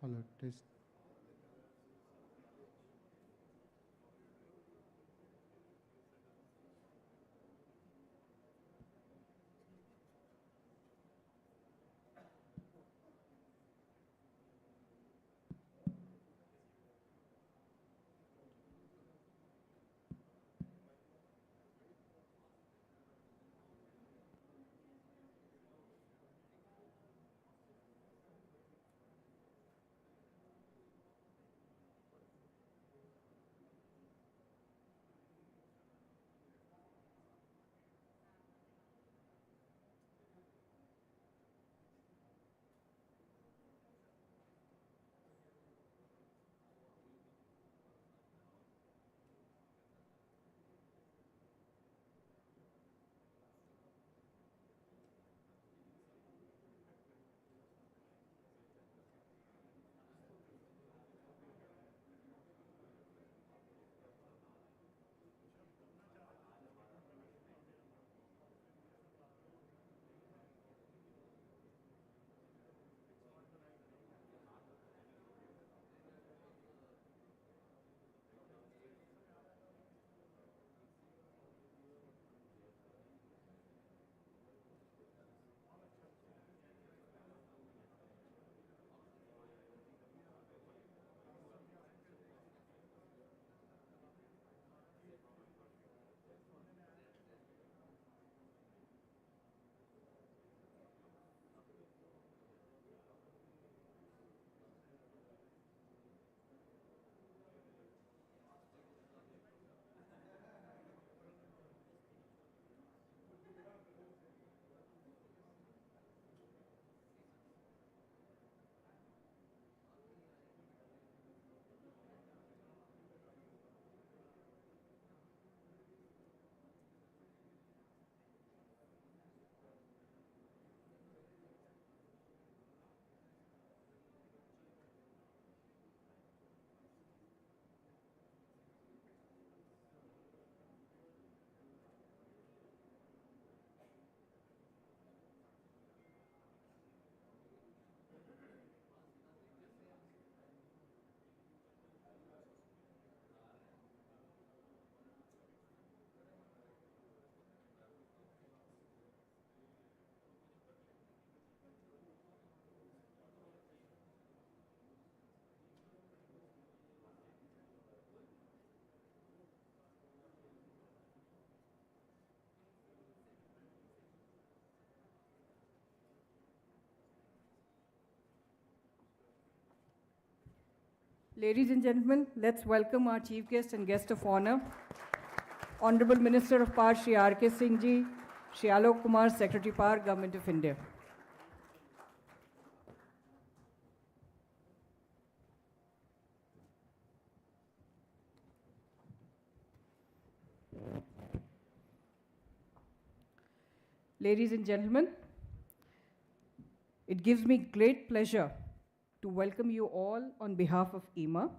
Hello, test. Ladies and gentlemen, let's welcome our chief guest and guest of honor, Honorable Minister of Power, Shri R.K. Singh Ji, Shri Alok Kumar, Secretary Power, Government of India. Ladies and gentlemen, it gives me great pleasure to welcome you all on behalf of EMA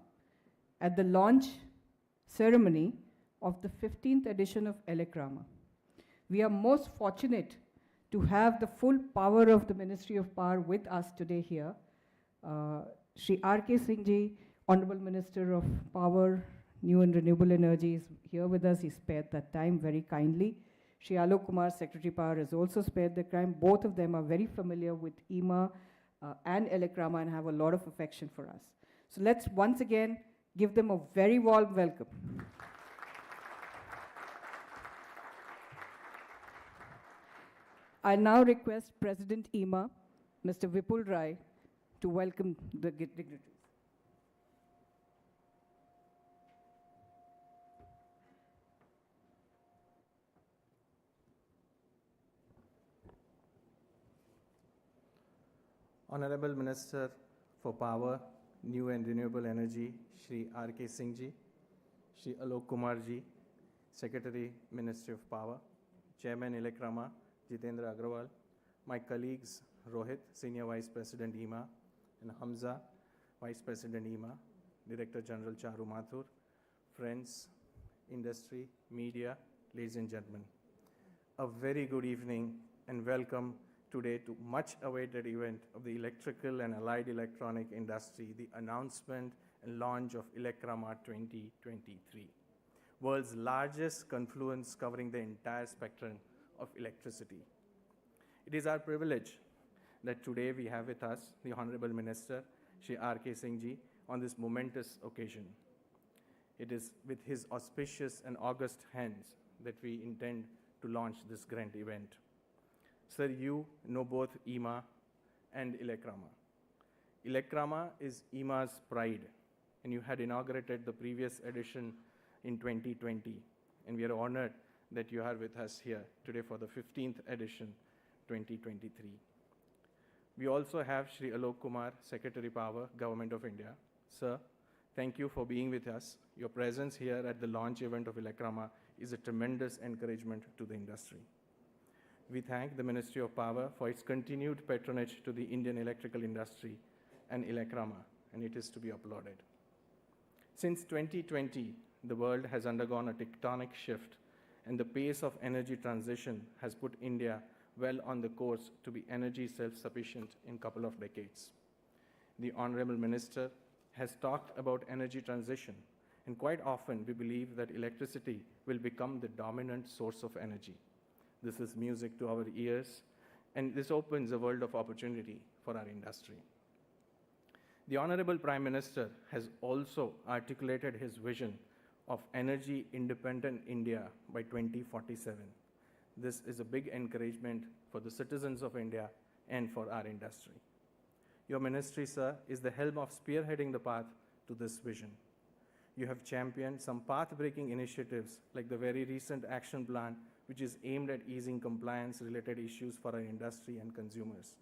at the launch ceremony of the 15th edition of ELECRAMA. We are most fortunate to have the full power of the Ministry of Power with us today here. Shri R.K. Singh Ji, Honorable Minister of Power, New and Renewable Energy, is here with us. He spared that time very kindly. Shri Alok Kumar, Secretary Power, has also spared the time. Both of them are very familiar with EMA and ELECRAMA and have a lot of affection for us. So let's once again give them a very warm welcome. I now request President EMA, Mr. Vipul Rai, to welcome the dignitaries. Honorable Minister for Power, New and Renewable Energy, Shri R.K. Singh Ji, Shri Alok Kumar Ji, Secretary, Ministry of Power, Chairman ELECRAMA, Jitendra Agrawal, my colleagues Rohit, Senior Vice President EMA, and Hamza, Vice President EMA, Director General Charu Mathur, friends, industry, media, ladies and gentlemen. A very good evening and welcome today to much awaited event of the electrical and allied electronic industry, the announcement and launch of ELECRAMA 2023, world's largest confluence covering the entire spectrum of electricity. It is our privilege that today we have with us the Honorable Minister, Shri R.K. Singh Ji, on this momentous occasion. It is with his auspicious and august hands that we intend to launch this grand event. Sir, you know both EMA and ELECRAMA. ELECRAMA is EMA's pride, and you had inaugurated the previous edition in 2020, and we are honored that you are with us here today for the 15th edition, 2023. We also have Shri Alok Kumar, Secretary Power, Government of India. Sir, thank you for being with us. Your presence here at the launch event of ELECRAMA is a tremendous encouragement to the industry. We thank the Ministry of Power for its continued patronage to the Indian electrical industry and ELECRAMA, and it is to be applauded. Since 2020, the world has undergone a tectonic shift, and the pace of energy transition has put India well on the course to be energy self-sufficient in a couple of decades. The Honorable Minister has talked about energy transition, and quite often we believe that electricity will become the dominant source of energy. This is music to our ears, and this opens a world of opportunity for our industry. The Honorable Prime Minister has also articulated his vision of energy independent India by 2047. This is a big encouragement for the citizens of India and for our industry. Your ministry, sir, is the helm of spearheading the path to this vision. You have championed some path-breaking initiatives like the very recent action plan, which is aimed at easing compliance-related issues for our industry and consumers.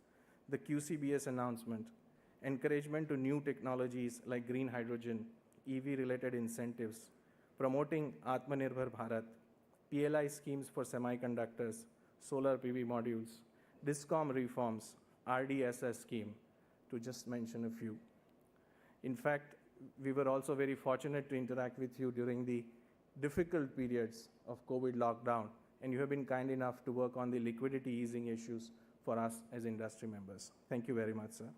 The QCBS announcement, encouragement to new technologies like green hydrogen, EV-related incentives, promoting Atmanirbhar Bharat, PLI schemes for semiconductors, solar PV modules, DISCOM reforms, RDSS scheme, to just mention a few. In fact, we were also very fortunate to interact with you during the difficult periods of COVID lockdown, and you have been kind enough to work on the liquidity easing issues for us as industry members. Thank you very much, sir.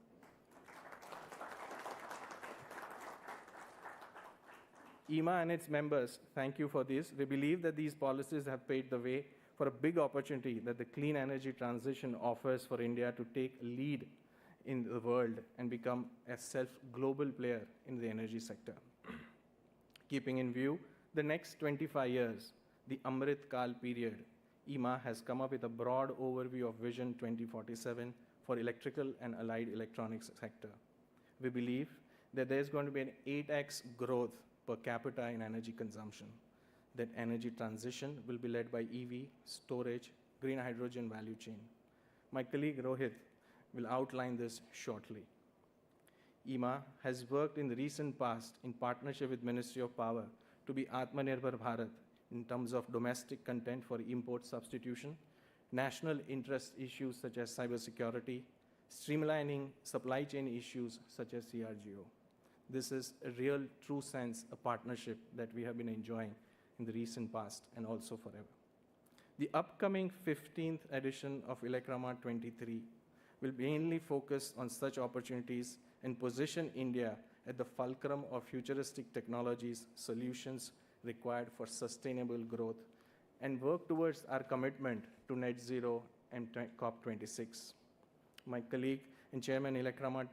EMA and its members, thank you for this. We believe that these policies have paved the way for a big opportunity that the clean energy transition offers for India to take lead in the world and become a self-global player in the energy sector. Keeping in view the next 25 years, the Amrit Kal period, EMA has come up with a broad overview of Vision 2047 for electrical and allied electronics sector. We believe that there's going to be an 8x growth per capita in energy consumption, that energy transition will be led by EV, storage, green hydrogen value chain. My colleague Rohit will outline this shortly. EMA has worked in the recent past in partnership with Ministry of Power to be Atmanirbhar Bharat in terms of domestic content for import substitution, national interest issues such as cybersecurity, streamlining supply chain issues such as CRGO. This is a real, true sense, a partnership that we have been enjoying in the recent past and also forever. The upcoming 15th edition of ELECRAMA 23 will mainly focus on such opportunities and position India at the fulcrum of futuristic technologies, solutions required for sustainable growth, and work towards our commitment to net zero and COP26. My colleague and Chairman ELECRAMA,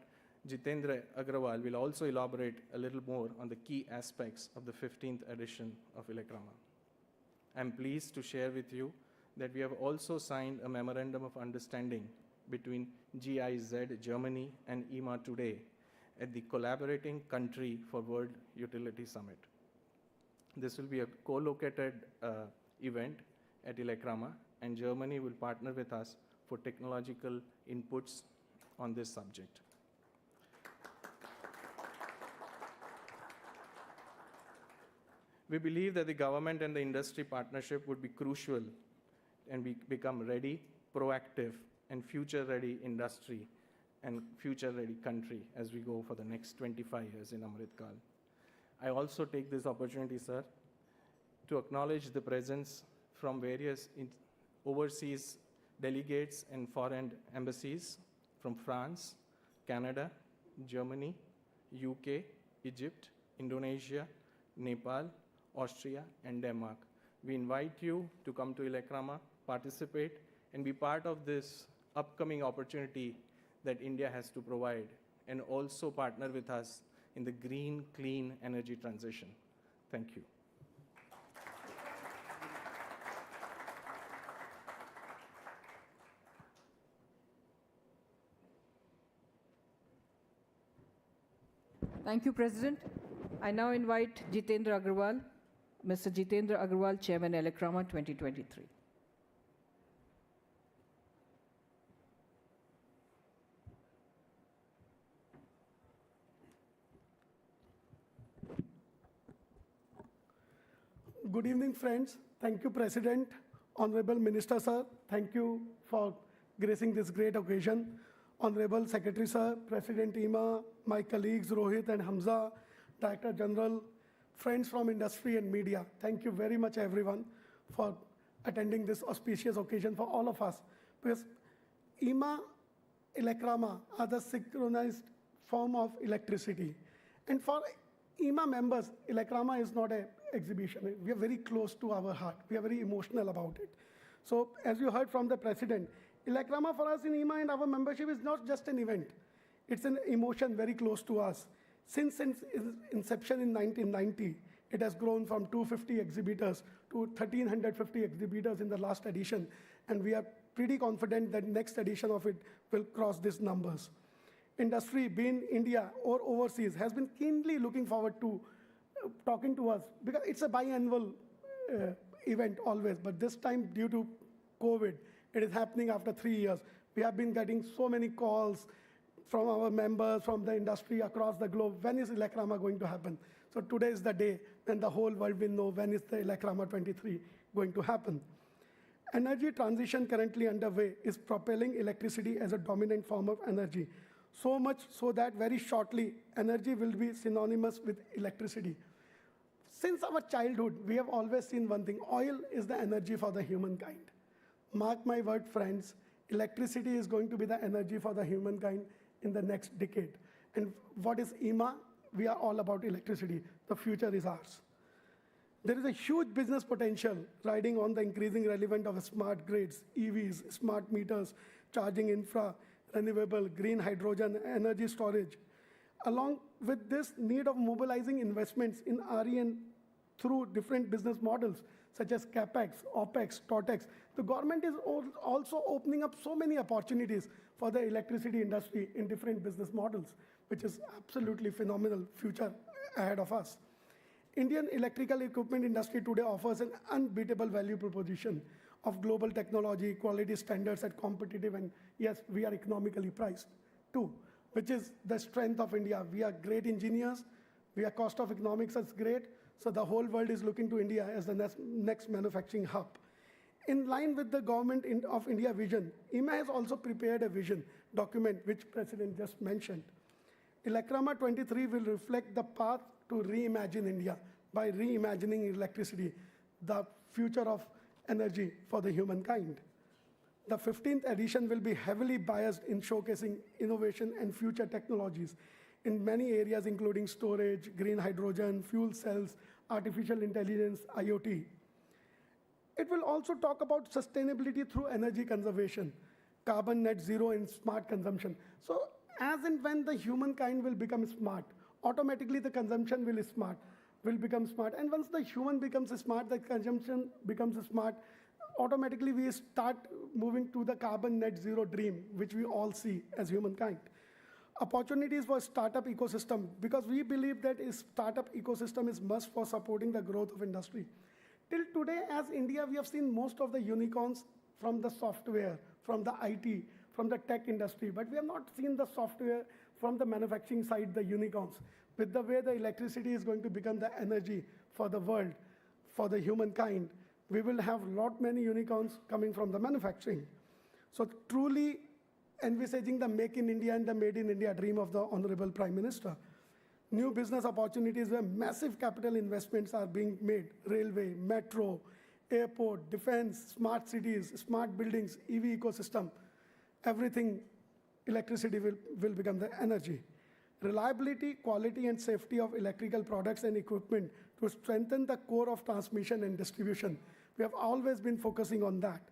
Jitendra Agrawal, will also elaborate a little more on the key aspects of the 15th edition of ELECRAMA. I'm pleased to share with you that we have also signed a memorandum of understanding between GIZ Germany and EMA today at the Collaborating Country for World Utility Summit. This will be a co-located event at ELECRAMA, and Germany will partner with us for technological inputs on this subject. We believe that the government and the industry partnership would be crucial and become ready, proactive, and future-ready industry and future-ready country as we go for the next 25 years in Amrit Kal. I also take this opportunity, sir, to acknowledge the presence from various overseas delegates and foreign embassies from France, Canada, Germany, UK, Egypt, Indonesia, Nepal, Austria, and Denmark. We invite you to come to ELECRAMA, participate, and be part of this upcoming opportunity that India has to provide, and also partner with us in the green, clean energy transition. Thank you. Thank you, President. I now invite Jitendra Agarwal, Mr. Jitendra Agarwal, Chairman, ELECRAMA 2023. Good evening, friends. Thank you, President, Honorable Minister, sir. Thank you for gracing this great occasion. Honorable Secretary, sir, President EMA, my colleagues Rohit and Hamza, Director General, friends from industry and media. Thank you very much, everyone, for attending this auspicious occasion for all of us. Because EMA, ELECRAMA are the synchronized form of electricity. And for EMA members, ELECRAMA is not an exhibition. We are very close to our heart. We are very emotional about it. So as you heard from the President, ELECRAMA for us in EMA and our membership is not just an event. It's an emotion very close to us. Since its inception in 1990, it has grown from 250 exhibitors to 1,350 exhibitors in the last edition. And we are pretty confident that next edition of it will cross these numbers. Industry, be in India or overseas, has been keenly looking forward to talking to us, because it's a biannual event always, but this time due to COVID, it is happening after 3 years. We have been getting so many calls from our members, from the industry across the globe. When is ELECRAMA going to happen? So today is the day when the whole world will know when is the ELECRAMA 23 going to happen. Energy transition currently underway is propelling electricity as a dominant form of energy. So much so that very shortly, energy will be synonymous with electricity. Since our childhood, we have always seen one thing: oil is the energy for the humankind. Mark my word, friends, electricity is going to be the energy for the humankind in the next decade. And what is EMA? We are all about electricity. The future is ours. There is a huge business potential riding on the increasing relevance of smart grids, EVs, smart meters, charging infra, renewable, green hydrogen, energy storage. Along with this need of mobilizing investments in RE and through different business models, such as CapEx, OpEx, TOTEX, the government is also opening up so many opportunities for the electricity industry in different business models, which is absolutely phenomenal future ahead of us. Indian electrical equipment industry today offers an unbeatable value proposition of global technology, quality standards at competitive, and yes, we are economically priced too, which is the strength of India. We are great engineers. We are cost of economics is great. So the whole world is looking to India as the next manufacturing hub. In line with the government of India vision, EMA has also prepared a vision document, which President just mentioned. ELECRAMA 23 will reflect the path to reimagine India by reimagining electricity, the future of energy for the humankind. The 15th edition will be heavily biased in showcasing innovation and future technologies in many areas, including storage, green hydrogen, fuel cells, artificial intelligence, IoT. It will also talk about sustainability through energy conservation, carbon net zero, and smart consumption. So as and when the humankind will become smart, automatically the consumption will become smart. And once the human becomes smart, the consumption becomes smart, automatically we start moving to the carbon net zero dream, which we all see as humankind. Opportunities for startup ecosystem, because we believe that a startup ecosystem is must for supporting the growth of industry. Till today, as India, we have seen most of the unicorns from the software, from the IT, from the tech industry, but we have not seen the software from the manufacturing side, the unicorns. With the way the electricity is going to become the energy for the world, for the humankind, we will have many unicorns coming from the manufacturing. So truly envisaging the Make in India and the Made in India dream of the Honorable Prime Minister. New business opportunities where massive capital investments are being made, railway, metro, airport, defense, smart cities, smart buildings, EV ecosystem, everything, electricity will become the energy. Reliability, quality, and safety of electrical products and equipment to strengthen the core of transmission and distribution. We have always been focusing on that.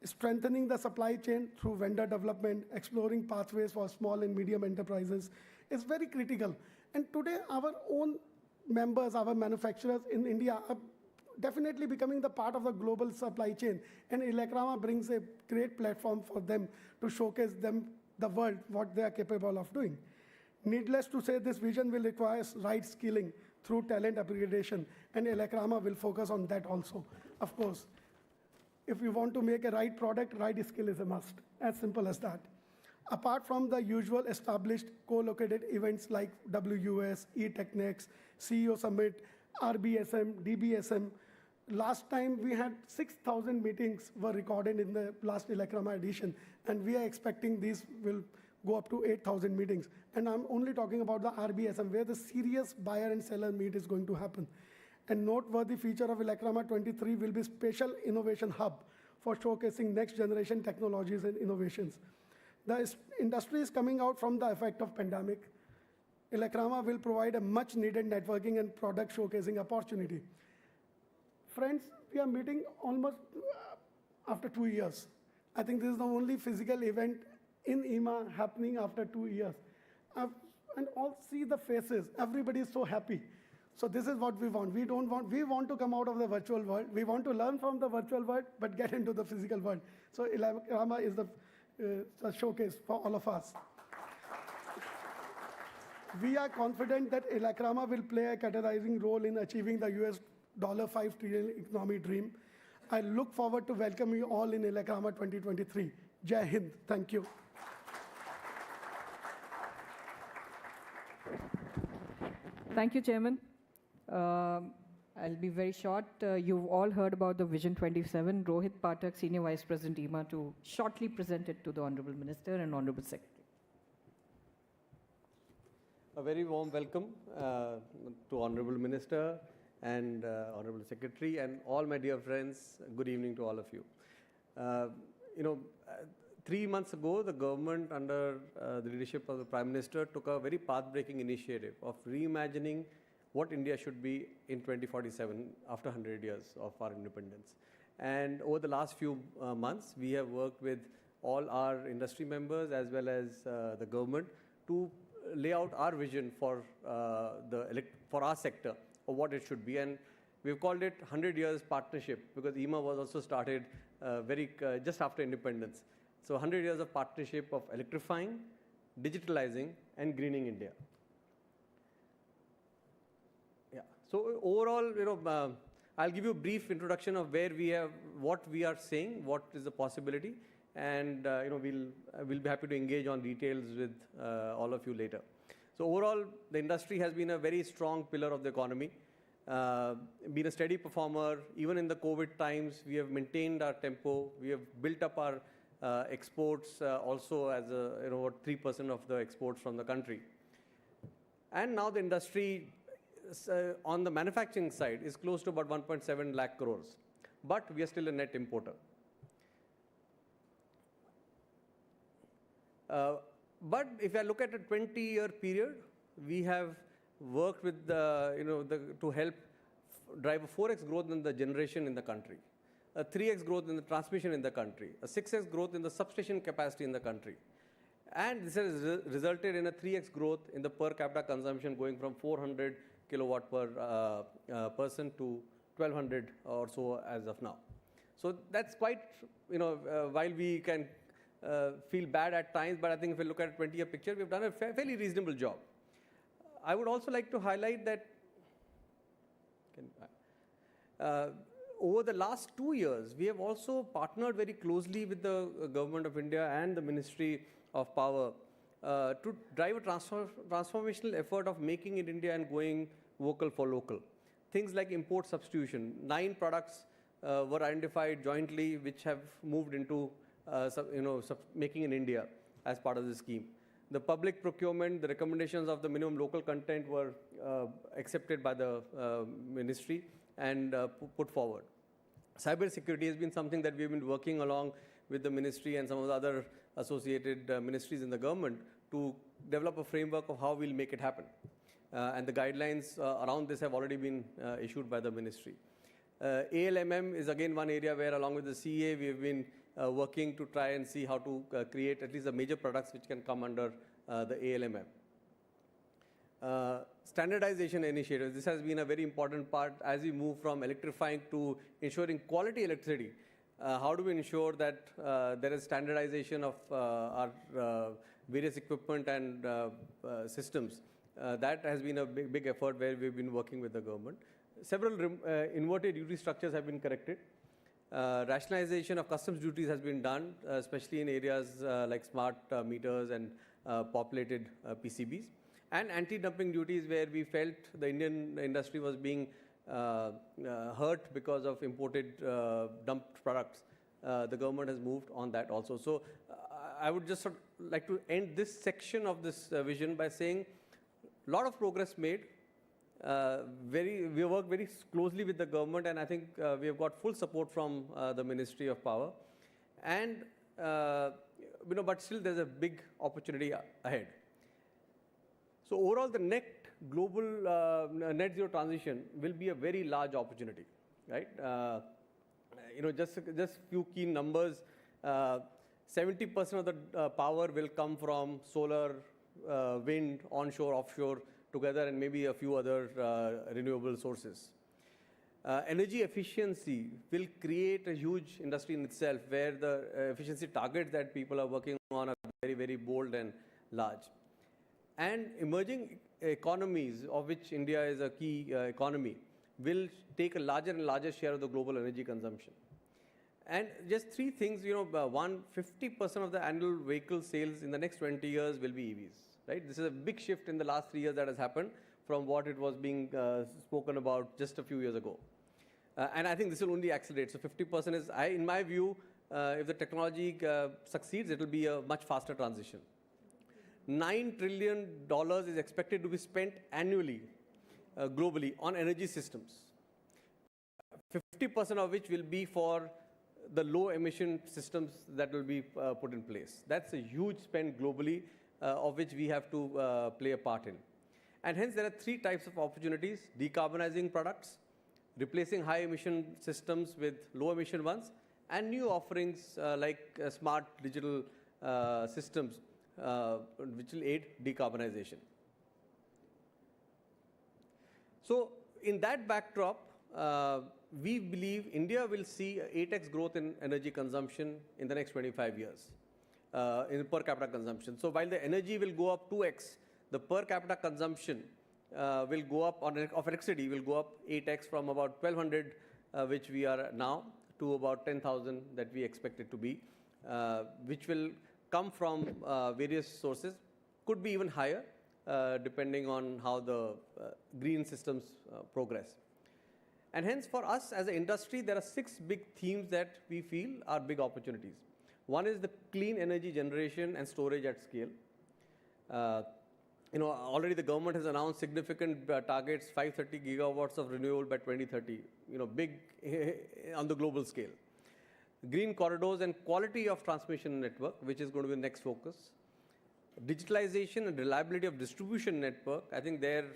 Strengthening the supply chain through vendor development, exploring pathways for small and medium enterprises is very critical. And today, our own members, our manufacturers in India are definitely becoming the part of the global supply chain. And ELECRAMA brings a great platform for them to showcase them the world, what they are capable of doing. Needless to say, this vision will require right skilling through talent upgradation, and ELECRAMA will focus on that also. Of course, if you want to make a right product, right skill is a must, as simple as that. Apart from the usual established co-located events like WUS, eTechnex, CEO Summit, RBSM, DBSM, last time we had 6,000 meetings were recorded in the last ELECRAMA edition, and we are expecting these will go up to 8,000 meetings. And I'm only talking about the RBSM, where the serious buyer and seller meet is going to happen. A noteworthy feature of ELECRAMA 23 will be special innovation hub for showcasing next generation technologies and innovations. The industry is coming out from the effect of pandemic. ELECRAMA will provide a much needed networking and product showcasing opportunity. Friends, we are meeting almost after 2 years. I think this is the only physical event in EMA happening after 2 years. And all see the faces, everybody is so happy. So this is what we want. We want to come out of the virtual world. We want to learn from the virtual world, but get into the physical world. So ELECRAMA is the showcase for all of us. We are confident that ELECRAMA will play a catalyzing role in achieving the $5 trillion economy dream. I look forward to welcoming you all in ELECRAMA 2023. Jai Hind. Thank you. Thank you, Chairman. I'll be very short. You've all heard about the Vision 27. Rohit Pathak, Senior Vice President, EMA, to shortly present it to the Honorable Minister and Honorable Secretary. A very warm welcome to Honorable Minister and Honorable Secretary and all my dear friends. Good evening to all of you. 3 months ago, the government under the leadership of the Prime Minister took a very path-breaking initiative of reimagining what India should be in 2047 after 100 years of our independence. And over the last few months, we have worked with all our industry members as well as the government to lay out our vision for our sector of what it should be. And we've called it 100 years partnership because EMA was also started just after independence. So 100 years of partnership of electrifying, digitalizing, and greening India. Yeah. So overall, I'll give you a brief introduction of where we have, what we are saying, what is the possibility, and we'll be happy to engage on details with all of you later. So overall, the industry has been a very strong pillar of the economy, been a steady performer. Even in the COVID times, we have maintained our tempo. We have built up our exports also as 3% of the exports from the country. And now the industry on the manufacturing side is close to about 1.7 lakh crores, but we are still a net importer. But if I look at a 20-year period, we have worked with to help drive a 4x growth in the generation in the country, a 3x growth in the transmission in the country, a 6x growth in the substation capacity in the country. And this has resulted in a 3x growth in the per capita consumption going from 400 kilowatt per person to 1200 or so as of now. So that's quite, while we can feel bad at times, but I think if we look at a 20-year picture, we've done a fairly reasonable job. I would also like to highlight that over the last 2 years, we have also partnered very closely with the Government of India and the Ministry of Power to drive a transformational effort of making in India and going vocal for local. Things like import substitution. 9 products were identified jointly which have moved into making in India as part of the scheme. The public procurement, the recommendations of the minimum local content were accepted by the ministry and put forward. Cybersecurity has been something that we've been working along with the ministry and some of the other associated ministries in the government to develop a framework of how we'll make it happen. And the guidelines around this have already been issued by the ministry. ALMM is again one area where, along with the CA, we have been working to try and see how to create at least the major products which can come under the ALMM. Standardization initiatives. This has been a very important part as we move from electrifying to ensuring quality electricity. How do we ensure that there is standardization of our various equipment and systems? That has been a big effort where we've been working with the government. Several inverted duty structures have been corrected. Rationalization of customs duties has been done, especially in areas like smart meters and populated PCBs. And anti-dumping duties, where we felt the Indian industry was being hurt because of imported dumped products. The government has moved on that also. So I would just sort of like to end this section of this vision by saying a lot of progress made. We work very closely with the government, and I think we have got full support from the Ministry of Power. And but still there's a big opportunity ahead. So overall, the net global net zero transition will be a very large opportunity, right? Just few key numbers. 70% of the power will come from solar, wind, onshore, offshore together, and maybe a few other renewable sources. Energy efficiency will create a huge industry in itself, where the efficiency targets that people are working on are very, very bold and large. And emerging economies, of which India is a key economy, will take a larger and larger share of the global energy consumption. And just three things, 50% of the annual vehicle sales in the next 20 years will be EVs, right? This is a big shift in the last 3 years that has happened from what it was being spoken about just a few years ago. And I think this will only accelerate. So 50% is, in my view, if the technology succeeds, it will be a much faster transition. $9 trillion is expected to be spent annually globally on energy systems, 50% of which will be for the low emission systems that will be put in place. That's a huge spend globally, of which we have to play a part in. And hence there are three types of opportunities: decarbonizing products, replacing high emission systems with low emission ones, and new offerings like smart digital systems which will aid decarbonization. So in that backdrop, we believe India will see 8x growth in energy consumption in the next 25 years in per capita consumption. So while the energy will go up 2x, the per capita consumption will go up of electricity will go up 8x, from about 1200 which we are now to about 10,000 that we expect it to be, which will come from various sources, could be even higher depending on how the green systems progress. And hence for us as an industry, there are 6 big themes that we feel are big opportunities. One is the clean energy generation and storage at scale. Already the government has announced significant targets, 530 gigawatts of renewable by 2030, big on the global scale. Green corridors and quality of transmission network, which is going to be the next focus. Digitalization and reliability of distribution network. I think there,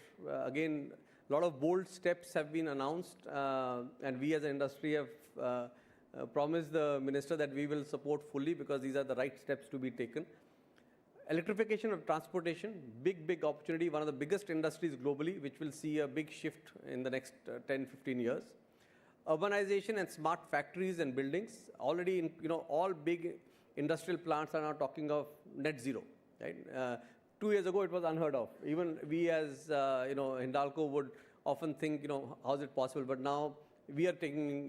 again, a lot of bold steps have been announced, and we as an industry have promised the minister that we will support fully, because these are the right steps to be taken. Electrification of transportation, big opportunity, one of the biggest industries globally, which will see a big shift in the next 10, 15 years. Urbanization and smart factories and buildings. Already, all big industrial plants are now talking of net zero, right? 2 years ago, it was unheard of. Even we as, Hindalco would often think, how is it possible? But now we are taking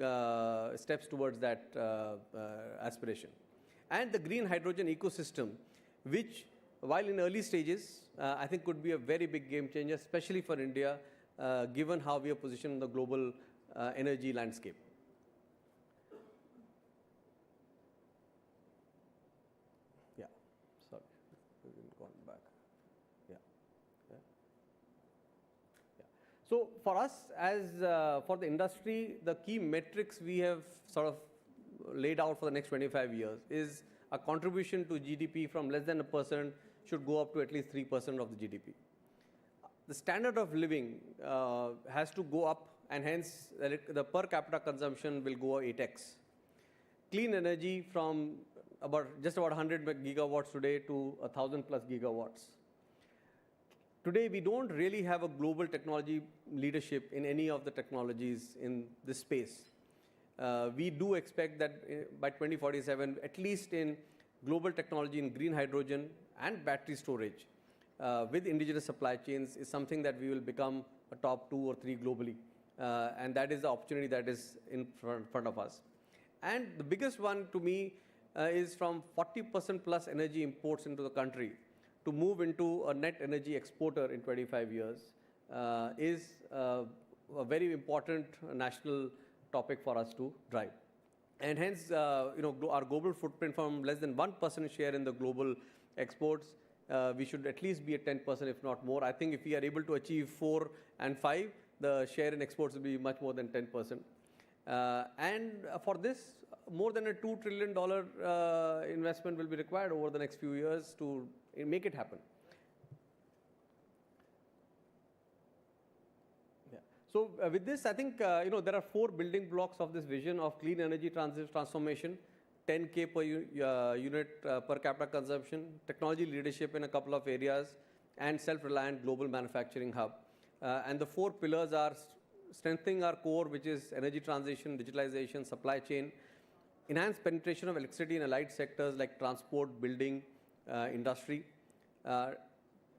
steps towards that aspiration. And the green hydrogen ecosystem, which, while in early stages, I think could be a very big game changer, especially for India, given how we are positioned in the global energy landscape. Yeah, sorry, we've gone back. Yeah. So for us, as for the industry, the key metrics we have sort of laid out for the next 25 years is a contribution to GDP from less than 1% should go up to at least 3% of the GDP. The standard of living has to go up, and hence the per capita consumption will go 8x. Clean energy from just about 100 gigawatts today to 1,000 plus gigawatts. Today, we don't really have a global technology leadership in any of the technologies in this space. We do expect that by 2047, at least in global technology in green hydrogen and battery storage, with indigenous supply chains is something that we will become a top 2 or 3 globally. And that is the opportunity that is in front of us. And the biggest one to me is from 40% plus energy imports into the country to move into a net energy exporter in 25 years is a very important national topic for us to drive. And hence, our global footprint from less than 1% share in the global exports, we should at least be at 10%, if not more. I think if we are able to achieve 4 and 5, the share in exports will be much more than 10%. And for this, more than a $2 trillion investment will be required over the next few years to make it happen. Yeah. So with this, I think there are 4 building blocks of this vision of clean energy transformation: 10K per unit per capita consumption, technology leadership in a couple of areas, and self-reliant global manufacturing hub. And the 4 pillars are strengthening our core, which is energy transition, digitalization, supply chain, enhanced penetration of electricity in allied sectors like transport, building, industry,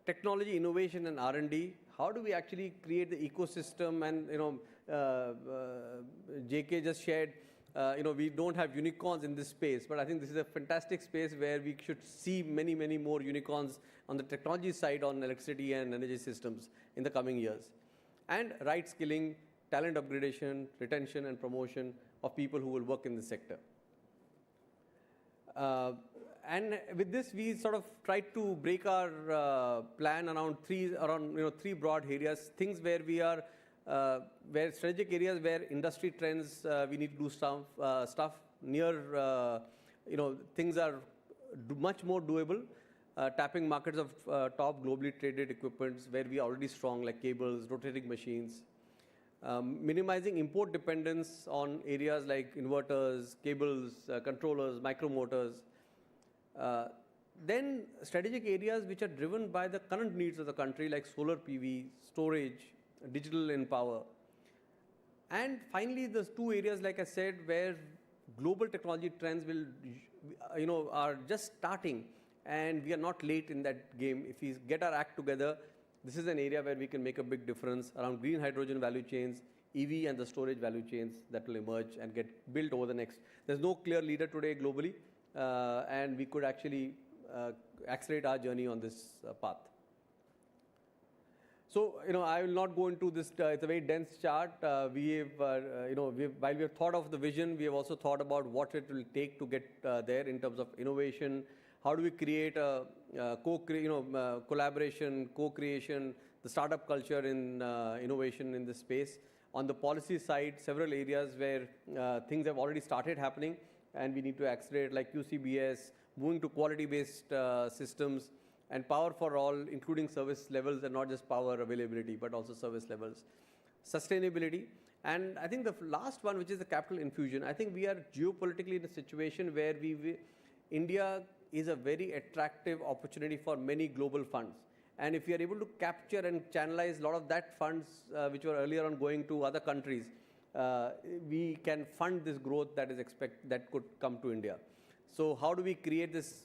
technology innovation and R&D. How do we actually create the ecosystem? And JK just shared, we don't have unicorns in this space, but I think this is a fantastic space where we should see many, many more unicorns on the technology side on electricity and energy systems in the coming years. And right skilling, talent upgradation, retention and promotion of people who will work in the sector. And with this, we sort of tried to break our plan around three broad areas, things where we are, where strategic areas where industry trends, we need to do stuff near, things are much more doable, tapping markets of top globally traded equipments where we are already strong, like cables, rotating machines, minimizing import dependence on areas like inverters, cables, controllers, micromotors. Then strategic areas which are driven by the current needs of the country, like solar PV, storage, digital and power. And finally, there's 2 areas, like I said, where global technology trends will, are just starting, and we are not late in that game. If we get our act together, this is an area where we can make a big difference around green hydrogen value chains, EV and the storage value chains that will emerge and get built over the next. There's no clear leader today globally, and we could actually accelerate our journey on this path. So, I will not go into this. It's a very dense chart. While we have thought of the vision, we have also thought about what it will take to get there in terms of innovation. How do we create a collaboration, co-creation, the startup culture in innovation in this space? On the policy side, several areas where things have already started happening, and we need to accelerate, like QCBS, moving to quality-based systems, and power for all, including service levels, and not just power availability, but also service levels. Sustainability. And I think the last one, which is the capital infusion. I think we are geopolitically in a situation where India is a very attractive opportunity for many global funds. And if we are able to capture and channelize a lot of that funds, which were earlier on going to other countries, we can fund this growth that could come to India. So how do we create this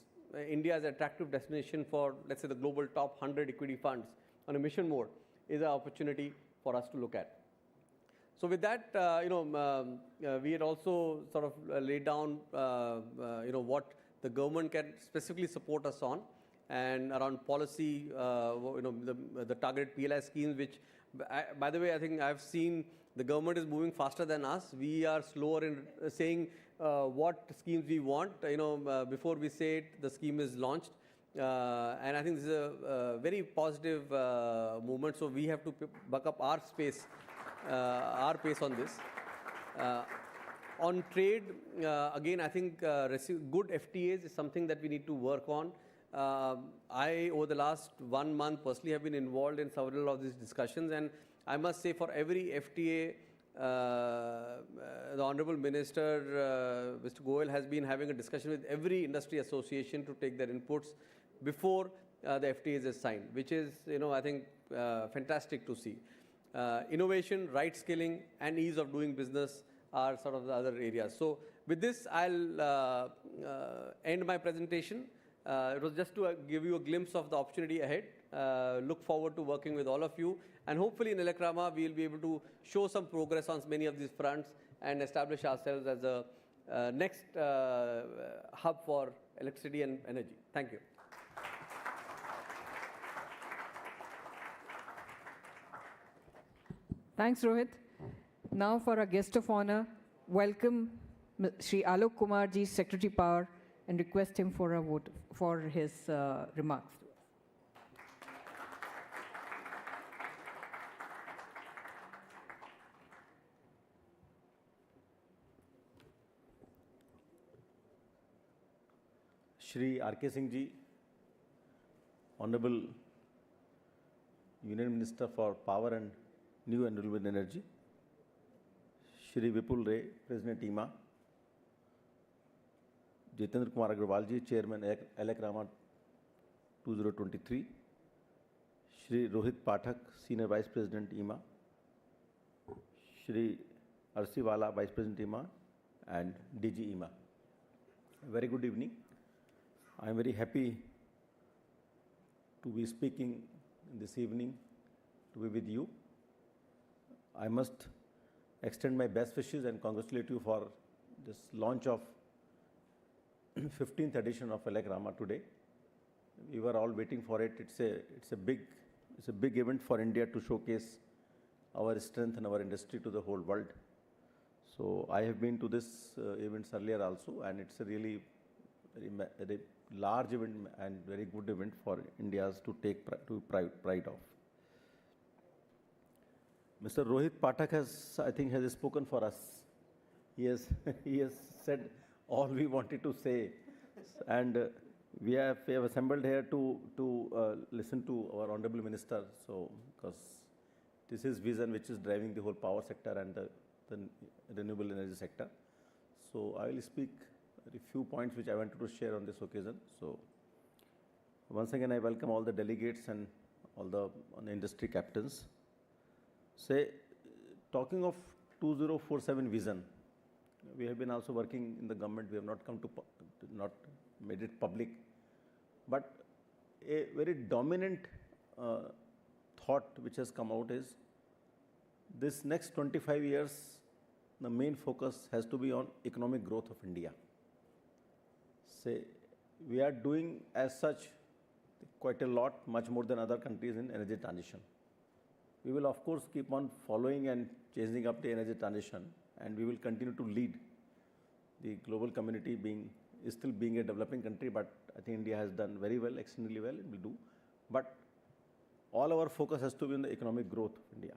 India as an attractive destination for, let's say, the global top 100 equity funds on a mission mode is an opportunity for us to look at. So with that, we had also sort of laid down, what the government can specifically support us on, and around policy, the targeted PLI schemes, which, by the way, I think I've seen the government is moving faster than us. We are slower in saying what schemes we want. Before we say it, the scheme is launched. And I think this is a very positive movement. So we have to buck up our pace on this. On trade, again, I think good FTAs is something that we need to work on. I, over the last 1 month, personally have been involved in several of these discussions, and I must say for every FTA, the Honorable Minister, Mr. Goyal, has been having a discussion with every industry association to take their inputs before the FTAs is signed, which is, I think, fantastic to see. Innovation, right skilling, and ease of doing business are sort of the other areas. So with this, I'll end my presentation. It was just to give you a glimpse of the opportunity ahead. Look forward to working with all of you. And hopefully in ELECRAMA, we'll be able to show some progress on many of these fronts and establish ourselves as a next hub for electricity and energy. Thank you. Thanks, Rohit. Now for our guest of honor, welcome Shri Alok Kumarji, Secretary Power, and request him for a vote for his remarks. Shri R.K. Singh Ji, Honorable Union Minister for Power and New and Renewable Energy, Shri Vipul Ray, President EMA, Jitendra Kumar Agrawal Ji, Chairman ELECRAMA 2023, Shri Rohit Pathak, Senior Vice President EMA, Shri Arsi Wala, Vice President EMA, and DG EMA. Very good evening. I am very happy to be speaking this evening, to be with you. I must extend my best wishes and congratulate you for this launch of 15th edition of ELECRAMA today. We were all waiting for it. It's a big event for India to showcase our strength and our industry to the whole world. So I have been to this events earlier also, and it's a really very large event and very good event for India's to take pride of. Mr. Rohit Pathak has spoken for us. He has said all we wanted to say, and we have assembled here to listen to our Honorable Minister. So, because this is vision which is driving the whole power sector and the renewable energy sector. So I will speak a few points which I wanted to share on this occasion. So once again, I welcome all the delegates and all the industry captains. Say, talking of 2047 vision, we have been also working in the government. We have not not made it public, but a very dominant thought which has come out is this next 25 years, the main focus has to be on economic growth of India. Say, we are doing as such quite a lot, much more than other countries in energy transition. We will of course keep on following and chasing up the energy transition, and we will continue to lead the global community still being a developing country, but I think India has done very well, extremely well, it will do. But all our focus has to be on the economic growth of India.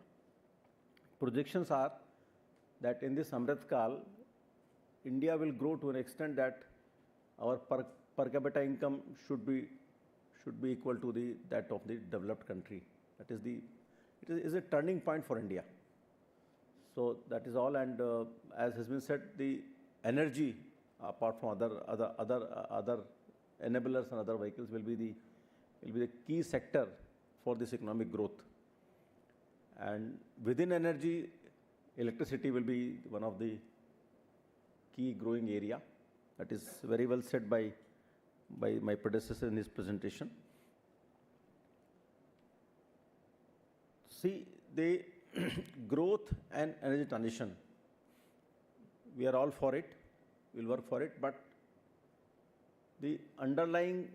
Projections are that in this Amrit Kal, India will grow to an extent that our per capita income should be equal to that of the developed country. That is it is a turning point for India. So that is all, and as has been said, the energy, apart from other enablers and other vehicles, will be the key sector for this economic growth. And within energy, electricity will be one of the key growing area. That is very well said by my predecessor in his presentation. See, the growth and energy transition, we are all for it, we'll work for it, but the underlying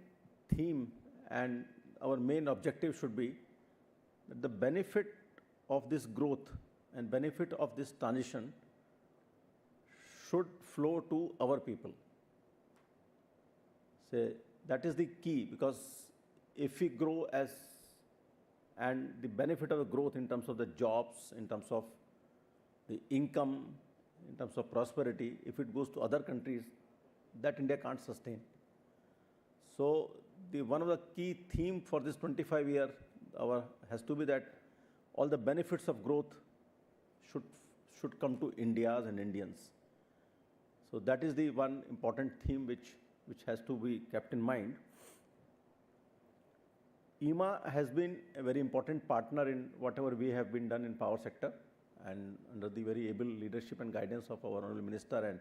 theme and our main objective should be that the benefit of this growth and benefit of this transition should flow to our people. Say, That is the key, because if we grow and the benefit of the growth in terms of the jobs, in terms of the income, in terms of prosperity, if it goes to other countries, that India can't sustain. So one of the key theme for this 25-year has to be that all the benefits of growth should come to Indians and Indians. So that is the one important theme which has to be kept in mind. EMA has been a very important partner in whatever we have been done in power sector, and under the very able leadership and guidance of our Honorable Minister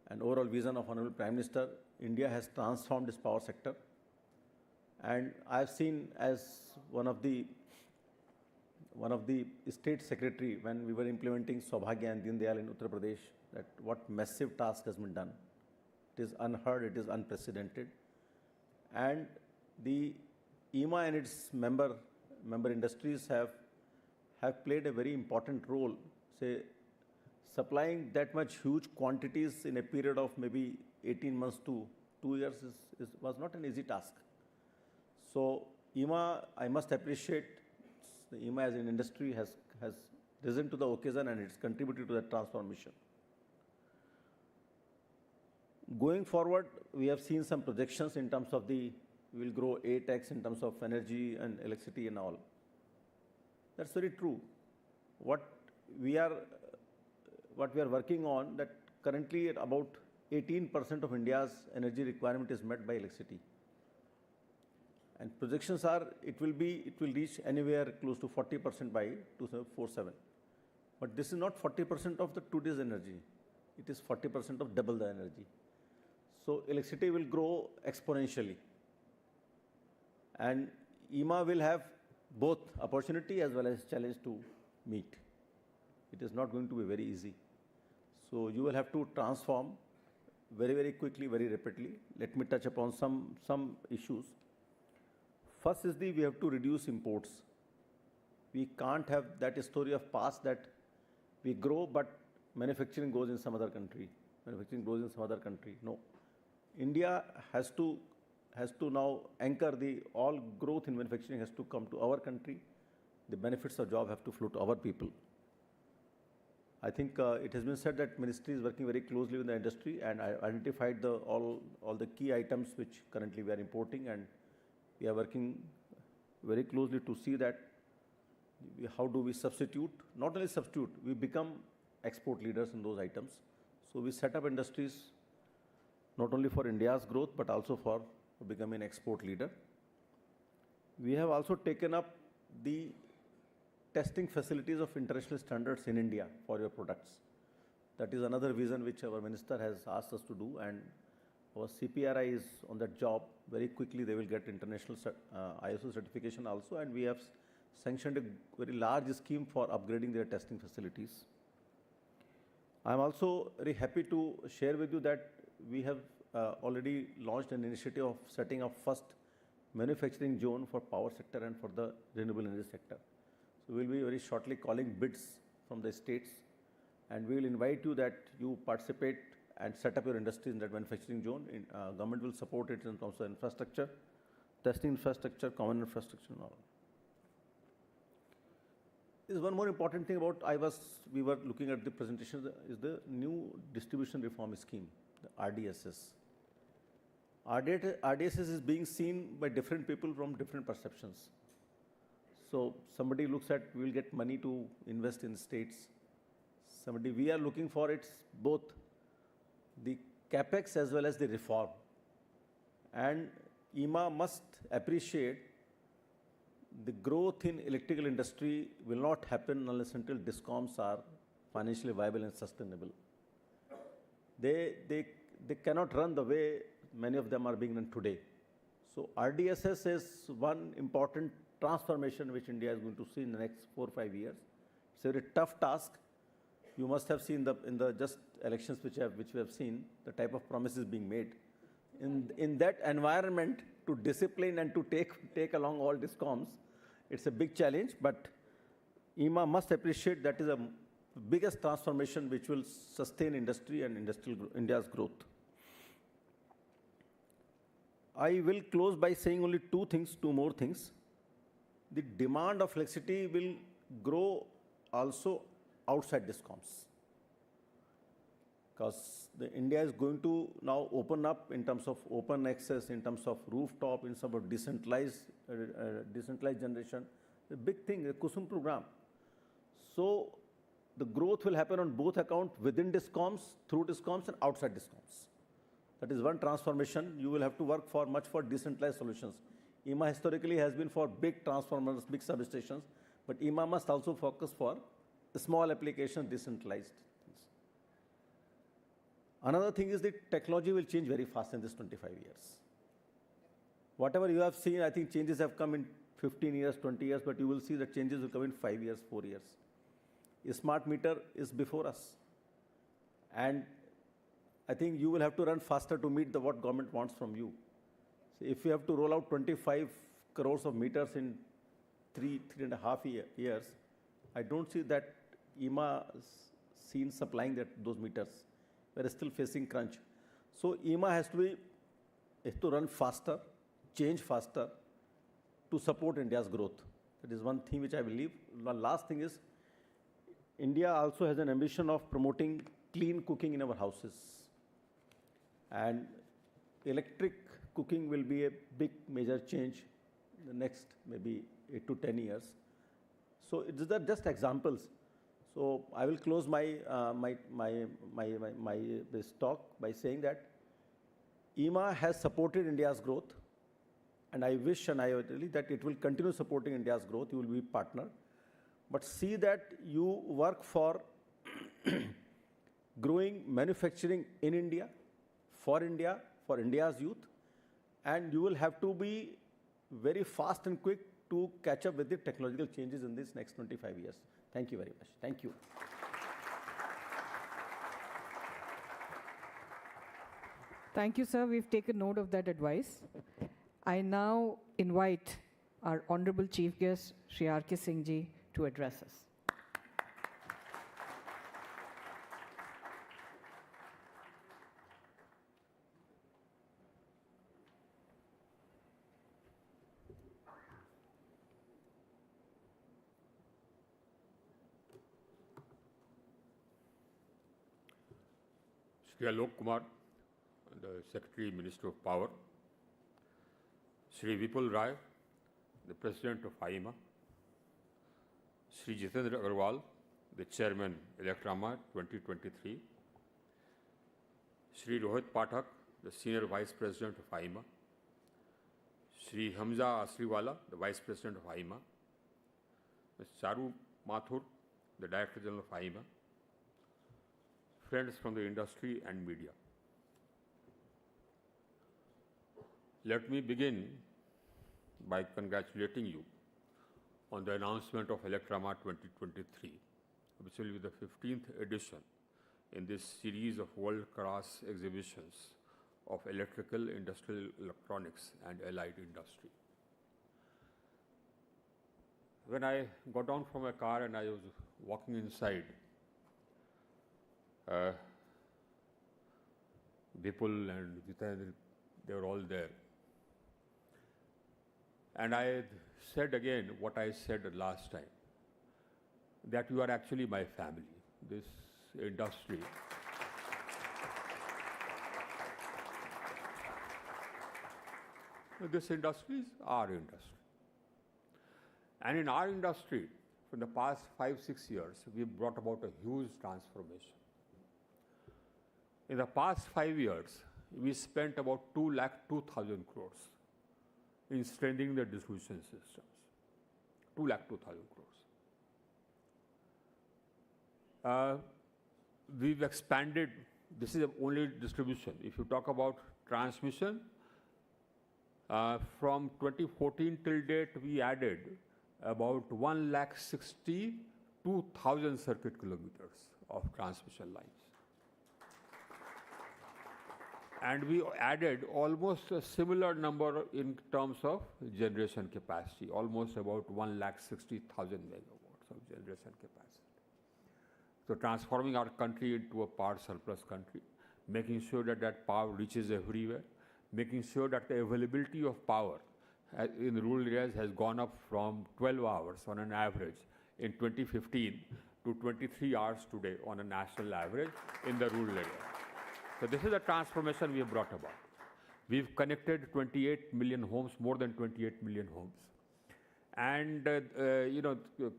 and overall vision of Honorable Prime Minister, India has transformed its power sector. And I have seen as one of the state secretary when we were implementing Saubhagya and Deen Dayal in Uttar Pradesh, that what massive task has been done. It is unheard, it is unprecedented. And the EMA and its member industries have played a very important role, say, supplying that much huge quantities in a period of maybe 18 months to 2 years was not an easy task. So EMA, I must appreciate, the EMA as an industry has risen to the occasion and it's contributed to that transformation. Going forward, we have seen some projections in terms of we will grow 8x in terms of energy and electricity and all. That's very true. What we are working on, that currently about 18% of India's energy requirement is met by electricity. And projections are, it will reach anywhere close to 40% by 2047. But this is not 40% of the today's energy. It is 40% of double the energy. So electricity will grow exponentially. And EMA will have both opportunity as well as challenge to meet. It is not going to be very easy. So you will have to transform very, very quickly, very rapidly. Let me touch upon some issues. First is we have to reduce imports. We can't have that story of past that we grow, but manufacturing goes in some other country. Manufacturing goes in some other country. No. India has to now anchor all growth in manufacturing has to come to our country. The benefits of job have to flow to our people. I think it has been said that Ministry is working very closely with the industry and identified all the key items which currently we are importing, and we are working very closely to see that how do we substitute, not only substitute, we become export leaders in those items. So we set up industries not only for India's growth, but also for becoming an export leader. We have also taken up the testing facilities of international standards in India for your products. That is another vision which our minister has asked us to do, and our CPRI is on that job. Very quickly they will get international ISO certification also, and we have sanctioned a very large scheme for upgrading their testing facilities. I am also very happy to share with you that we have already launched an initiative of setting up first manufacturing zone for power sector and for the renewable energy sector. So we will be very shortly calling bids from the states, and we will invite you that you participate and set up your industry in that manufacturing zone. Government will support it in terms of infrastructure, testing infrastructure, common infrastructure and all. There's one more important thing we were looking at the presentation, is the new distribution reform scheme, the RDSS. RDSS is being seen by different people from different perceptions. So somebody looks at, we will get money to invest in states. We are looking for it's both the capex as well as the reform. And EMA must appreciate the growth in electrical industry will not happen unless until DISCOMs are financially viable and sustainable. They cannot run the way many of them are being run today. So RDSS is one important transformation which India is going to see in the next 4 or 5 years. It's a very tough task. You must have seen in the just elections which we have seen, the type of promises being made. In that environment, to discipline and to take along all DISCOMs, it's a big challenge, but EMA must appreciate that is the biggest transformation which will sustain industry and India's growth. I will close by saying only two more things. The demand of electricity will grow also outside discoms. Because India is going to now open up in terms of open access, in terms of rooftop, in terms of decentralized generation. The big thing, the Kusum program. So the growth will happen on both accounts, within discoms, through discoms, and outside discoms. That is one transformation. You will have to work for much for decentralized solutions. EMA historically has been for big transformers, big substations, but EMA must also focus for small applications, decentralized things. Another thing is that technology will change very fast in this 25 years. Whatever you have seen, I think changes have come in 15 years, 20 years, but you will see that changes will come in 5 years, 4 years. A smart meter is before us. And I think you will have to run faster to meet what government wants from you. So if you have to roll out 25 crores of meters in 3.5 years, I don't see that EMA seen supplying those meters. We're still facing crunch. So EMA has to run faster, change faster to support India's growth. That is one thing which I believe. One last thing is, India also has an ambition of promoting clean cooking in our houses. And electric cooking will be a big major change in the next maybe 8 to 10 years. So these are just examples. So I will close this talk by saying that EMA has supported India's growth, and I wish and I really that it will continue supporting India's growth. You will be a partner. But see that you work for growing manufacturing in India, for India's youth, and you will have to be very fast and quick to catch up with the technological changes in these next 25 years. Thank you very much. Thank you. Thank you, sir. We've taken note of that advice. I now invite our Honorable Chief Guest, Shri R.K. Singh Ji, to address us. Shri Alok Kumar, the Secretary, Minister of Power, Shri Vipul Rai, the President of IEMA, Shri Jitendra Agarwal, the Chairman, ELECRAMA 2023, Shri Rohit Pathak, the Senior Vice President of IEMA, Shri Hamza Asriwala, the Vice President of IEMA, Ms. Charu Mathur, the Director General of IEMA, friends from the industry and media. Let me begin by congratulating you on the announcement of ELECRAMA 2023, which will be the 15th edition in this series of world-class exhibitions of electrical, industrial electronics, and allied industry. When I got down from my car and I was walking inside, Vipul and Jitendra, they were all there. And I said again what I said last time, that you are actually my family, this industry. This industry is our industry. And in our industry, for the past 5-6 years, we've brought about a huge transformation. In the past 5 years, we spent about 2,02,000 crores in strengthening the distribution systems. 2,02,000 crores. We've expanded, this is only distribution. If you talk about transmission, from 2014 till date, we added about 1,62,000 circuit kilometers of transmission lines. And we added almost a similar number in terms of generation capacity, almost about 1,60,000 megawatts of generation capacity. So transforming our country into a power surplus country, making sure that that power reaches everywhere, making sure that the availability of power in rural areas has gone up from 12 hours on an average in 2015 to 23 hours today on a national average in the rural area. So this is a transformation we have brought about. We've connected 28 million homes, more than 28 million homes, and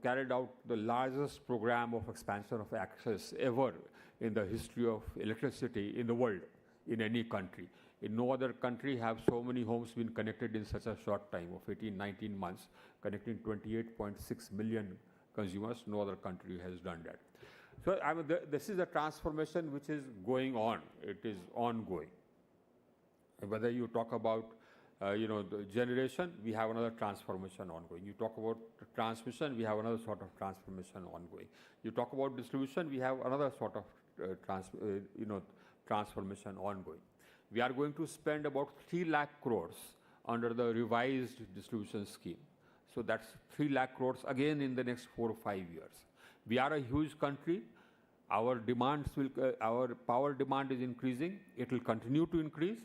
carried out the largest program of expansion of access ever in the history of electricity in the world, in any country. In no other country have so many homes been connected in such a short time of 18, 19 months, connecting 28.6 million consumers. No other country has done that. So this is a transformation which is going on. It is ongoing. Whether you talk about the generation, we have another transformation ongoing. You talk about transmission, we have another sort of transformation ongoing. You talk about distribution, we have another sort of transformation ongoing. We are going to spend about 3 lakh crores under the revised distribution scheme. So that's 3 lakh crores again in the next 4 or 5 years. We are a huge country. Our demands our power demand is increasing. It will continue to increase,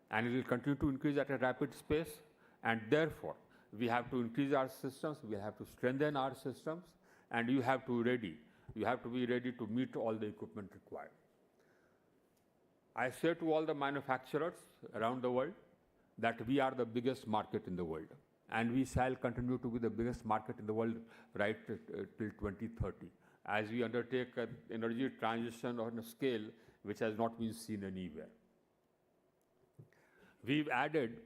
and it will continue to increase at a rapid pace. And therefore, we have to increase our systems. We have to strengthen our systems, and you have to be ready to meet all the equipment required. I say to all the manufacturers around the world that we are the biggest market in the world, and we shall continue to be the biggest market in the world right till 2030, as we undertake an energy transition on a scale which has not been seen anywhere. We've added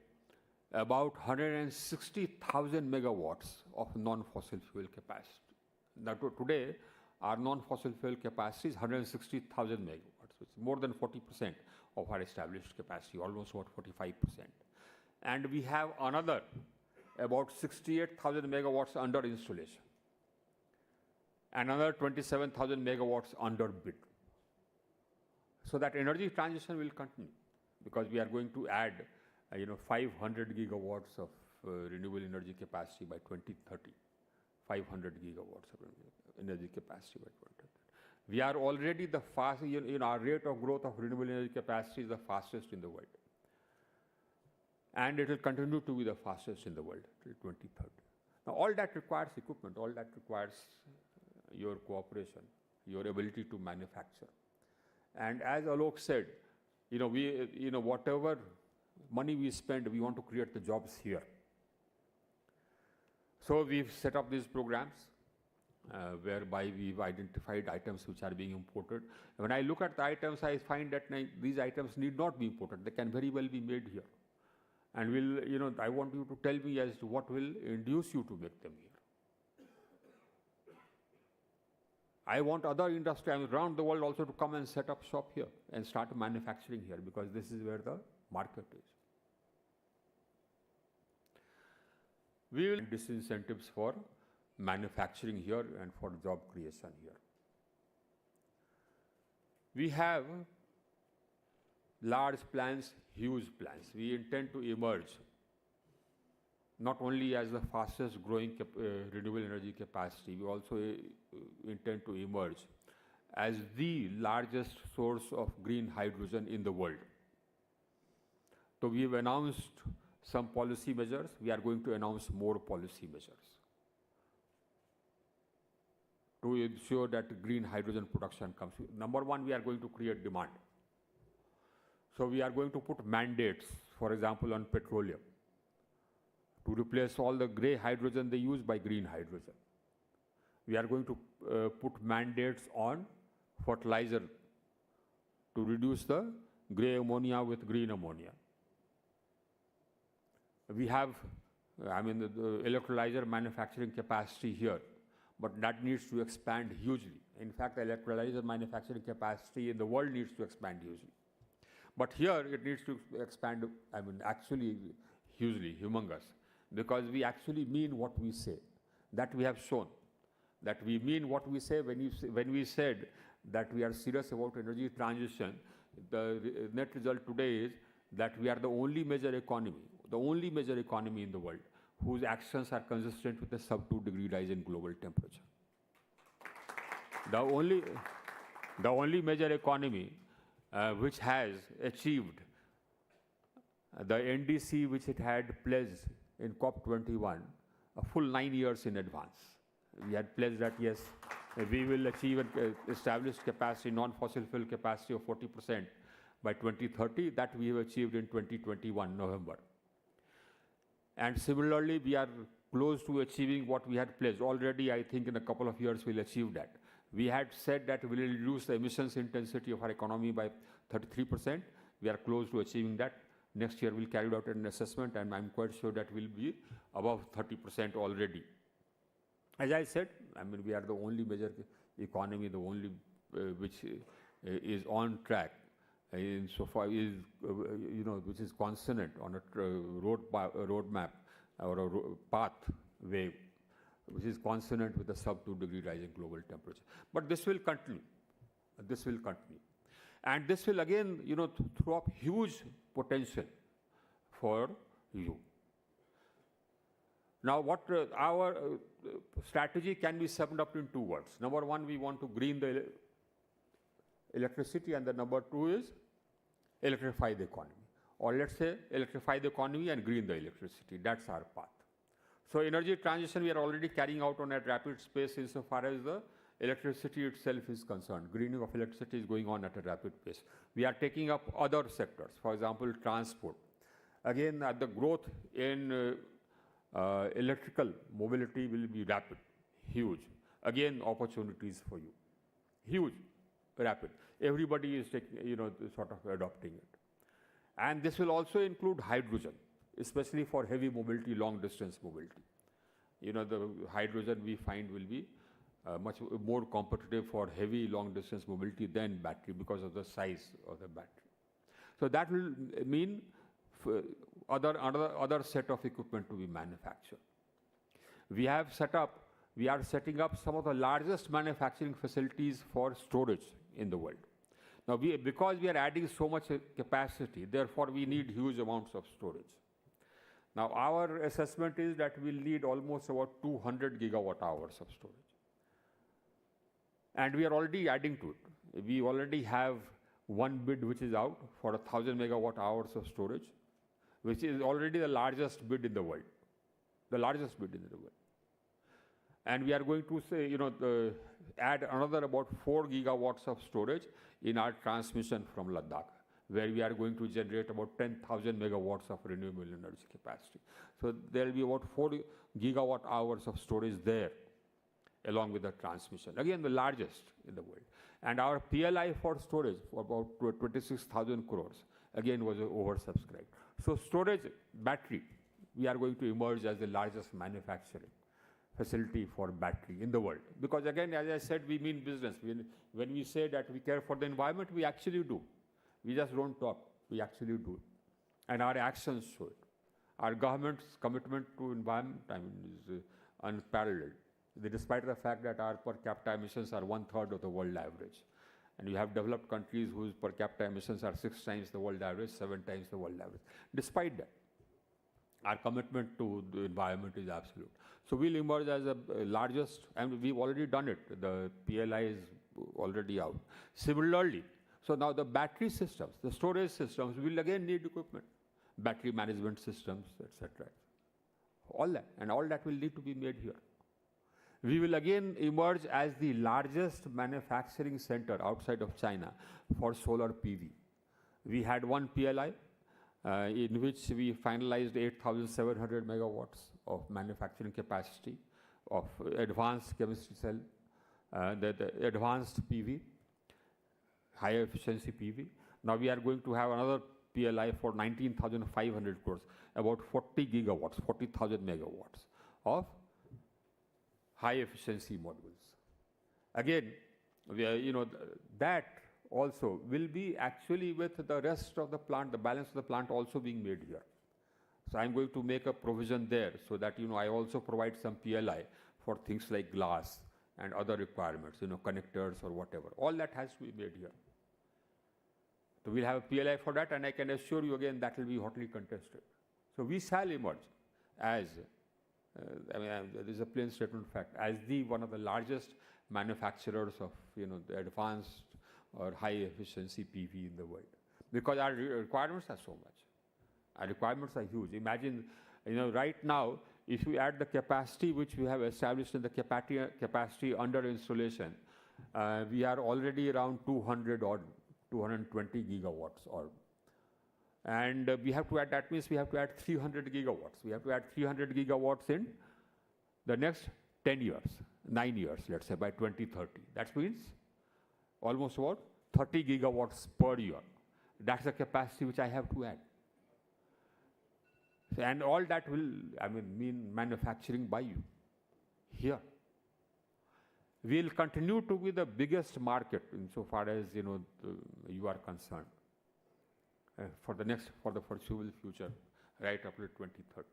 about 160,000 megawatts of non-fossil fuel capacity. Now, today, our non-fossil fuel capacity is 160,000 megawatts, which is more than 40% of our established capacity, almost about 45%. And we have another about 68,000 megawatts under installation, and another 27,000 megawatts under bid. So that energy transition will continue, because we are going to add 500 gigawatts of renewable energy capacity by 2030. 500 gigawatts of energy capacity by 2030. We are already the fastest, our rate of growth of renewable energy capacity is the fastest in the world. And it will continue to be the fastest in the world till 2030. Now, all that requires equipment, all that requires your cooperation, your ability to manufacture. And as Alok said, whatever money we spend, we want to create the jobs here. So we've set up these programs whereby we've identified items which are being imported. When I look at the items, I find that these items need not be imported. They can very well be made here. And I want you to tell me as to what will induce you to make them here. I want other industries around the world also to come and set up shop here and start manufacturing here, because this is where the market is. We will disincentives for manufacturing here and for job creation here. We have large plans, huge plans. We intend to emerge not only as the fastest growing renewable energy capacity, we also intend to emerge as the largest source of green hydrogen in the world. So we have announced some policy measures. We are going to announce more policy measures to ensure that green hydrogen production comes. Number one, we are going to create demand. So we are going to put mandates, for example, on petroleum, to replace all the gray hydrogen they use by green hydrogen. We are going to put mandates on fertilizer to reduce the gray ammonia with green ammonia. We have, the electrolyzer manufacturing capacity here, but that needs to expand hugely. In fact, electrolyzer manufacturing capacity in the world needs to expand hugely. But here it needs to expand, actually hugely, humongous, because we actually mean what we say. That we have shown, that we mean what we say. When we said that we are serious about energy transition, the net result today is that we are the only major economy in the world whose actions are consistent with a sub-2-degree rise in global temperature. The only major economy which has achieved the NDC, which it had pledged in COP21, a full 9 years in advance. We had pledged that, yes, we will achieve an established capacity, non-fossil fuel capacity of 40% by 2030. That we have achieved in 2021, November. And similarly, we are close to achieving what we had pledged. Already, I think in a couple of years, we'll achieve that. We had said that we will reduce the emissions intensity of our economy by 33%. We are close to achieving that. Next year, we'll carry out an assessment, and I'm quite sure that we'll be above 30% already. As I said, I mean, we are the only major economy, the only which is on track insofar is, which is consonant on a roadmap or a pathway, which is consonant with the sub-2 degree rising global temperature. But this will continue. This will continue. And this will again, throw up huge potential for you. Now, what our strategy can be summed up in two words. Number one, we want to green the electricity, and the number two is electrify the economy. Or let's say electrify the economy and green the electricity. That's our path. So energy transition we are already carrying out on a rapid pace insofar as the electricity itself is concerned. Greening of electricity is going on at a rapid pace. We are taking up other sectors, for example, transport. Again, the growth in electrical mobility will be rapid, huge. Again, opportunities for you. Huge, rapid. Everybody is taking, sort of adopting it. And this will also include hydrogen, especially for heavy mobility, long distance mobility. The hydrogen we find will be much more competitive for heavy long distance mobility than battery because of the size of the battery. So that will mean other set of equipment to be manufactured. We are setting up some of the largest manufacturing facilities for storage in the world. Now, because we are adding so much capacity, therefore we need huge amounts of storage. Now, our assessment is that we'll need almost about 200 gigawatt hours of storage. And we are already adding to it. We already have one bid which is out for 1,000 megawatt hours of storage, which is already the largest bid in the world. The largest bid in the world. And we are going to say, add another about 4 gigawatts of storage in our transmission from Ladakh, where we are going to generate about 10,000 megawatts of renewable energy capacity. So there will be about 4 gigawatt hours of storage there, along with the transmission. Again, the largest in the world. And our PLI for storage, for about 26,000 crores, again was oversubscribed. So storage, battery, we are going to emerge as the largest manufacturing facility for battery in the world. Because again, as I said, we mean business. When we say that we care for the environment, we actually do. We just don't talk, we actually do it. And our actions show it. Our government's commitment to environment, is unparalleled. Despite the fact that our per capita emissions are 1/3 of the world average. And you have developed countries whose per capita emissions are 6 times the world average, 7 times the world average. Despite that, our commitment to the environment is absolute. So we'll emerge as the largest, and we've already done it. The PLI is already out. Similarly, so now the battery systems, the storage systems will again need equipment, battery management systems, etc. All that, and all that will need to be made here. We will again emerge as the largest manufacturing center outside of China for solar PV. We had one PLI in which we finalized 8,700 megawatts of manufacturing capacity of advanced chemistry cell, the advanced PV, high efficiency PV. Now we are going to have another PLI for 19,500 crores, about 40 gigawatts, 40,000 megawatts of high efficiency modules. Again, we are, that also will be actually with the rest of the plant, the balance of the plant also being made here. So I'm going to make a provision there so that, I also provide some PLI for things like glass and other requirements, connectors or whatever. All that has to be made here. So we'll have a PLI for that, and I can assure you again that will be hotly contested. So we shall emerge as, there is a plain statement fact, as one of the largest manufacturers of, the advanced or high efficiency PV in the world. Because our requirements are so much. Our requirements are huge. Imagine, right now, if you add the capacity which we have established in the capacity under installation, we are already around 200 or 220 gigawatts or. And we have to add, that means we have to add 300 gigawatts. We have to add 300 gigawatts in the next 10 years, 9 years, let's say, by 2030. That means almost what? 30 gigawatts per year. That's the capacity which I have to add. And all that will, mean manufacturing by you here. We'll continue to be the biggest market insofar as, you are concerned for the foreseeable future, right up to 2030.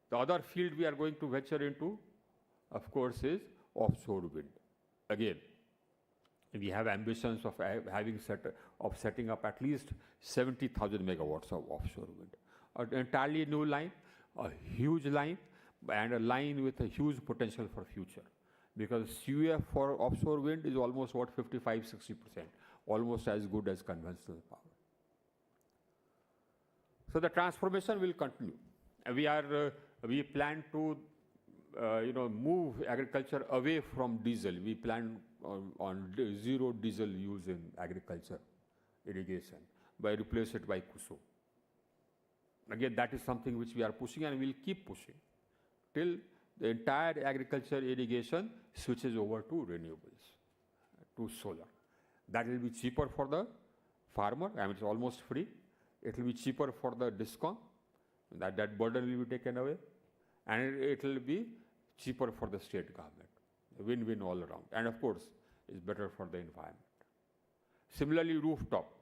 The other field we are going to venture into, of course, is offshore wind. Again, we have ambitions of setting up at least 70,000 megawatts of offshore wind. An entirely new line, a huge line, and a line with a huge potential for future. Because CUF for offshore wind is almost 55-60%, almost as good as conventional power. So the transformation will continue. We plan to, move agriculture away from diesel. We plan on zero diesel use in agriculture, irrigation, by replace it by KUSUM. Again, that is something which we are pushing and will keep pushing till the entire agriculture irrigation switches over to renewables, to solar. That will be cheaper for the farmer, it's almost free. It will be cheaper for the DISCOM, that burden will be taken away, and it will be cheaper for the state government. Win-win all around. And of course, it's better for the environment. Similarly, rooftop.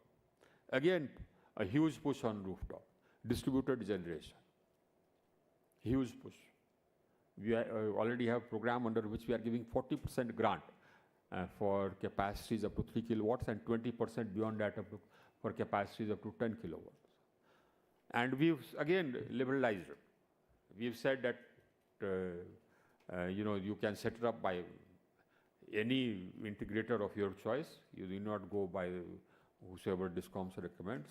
Again, a huge push on rooftop. Distributed generation. Huge push. We already have a program under which we are giving 40% grant for capacities up to 3 kilowatts and 20% beyond that for capacities up to 10 kilowatts. And we've, again, liberalized it. We've said that, you can set it up by any integrator of your choice. You do not go by whosoever DISCOMs recommends.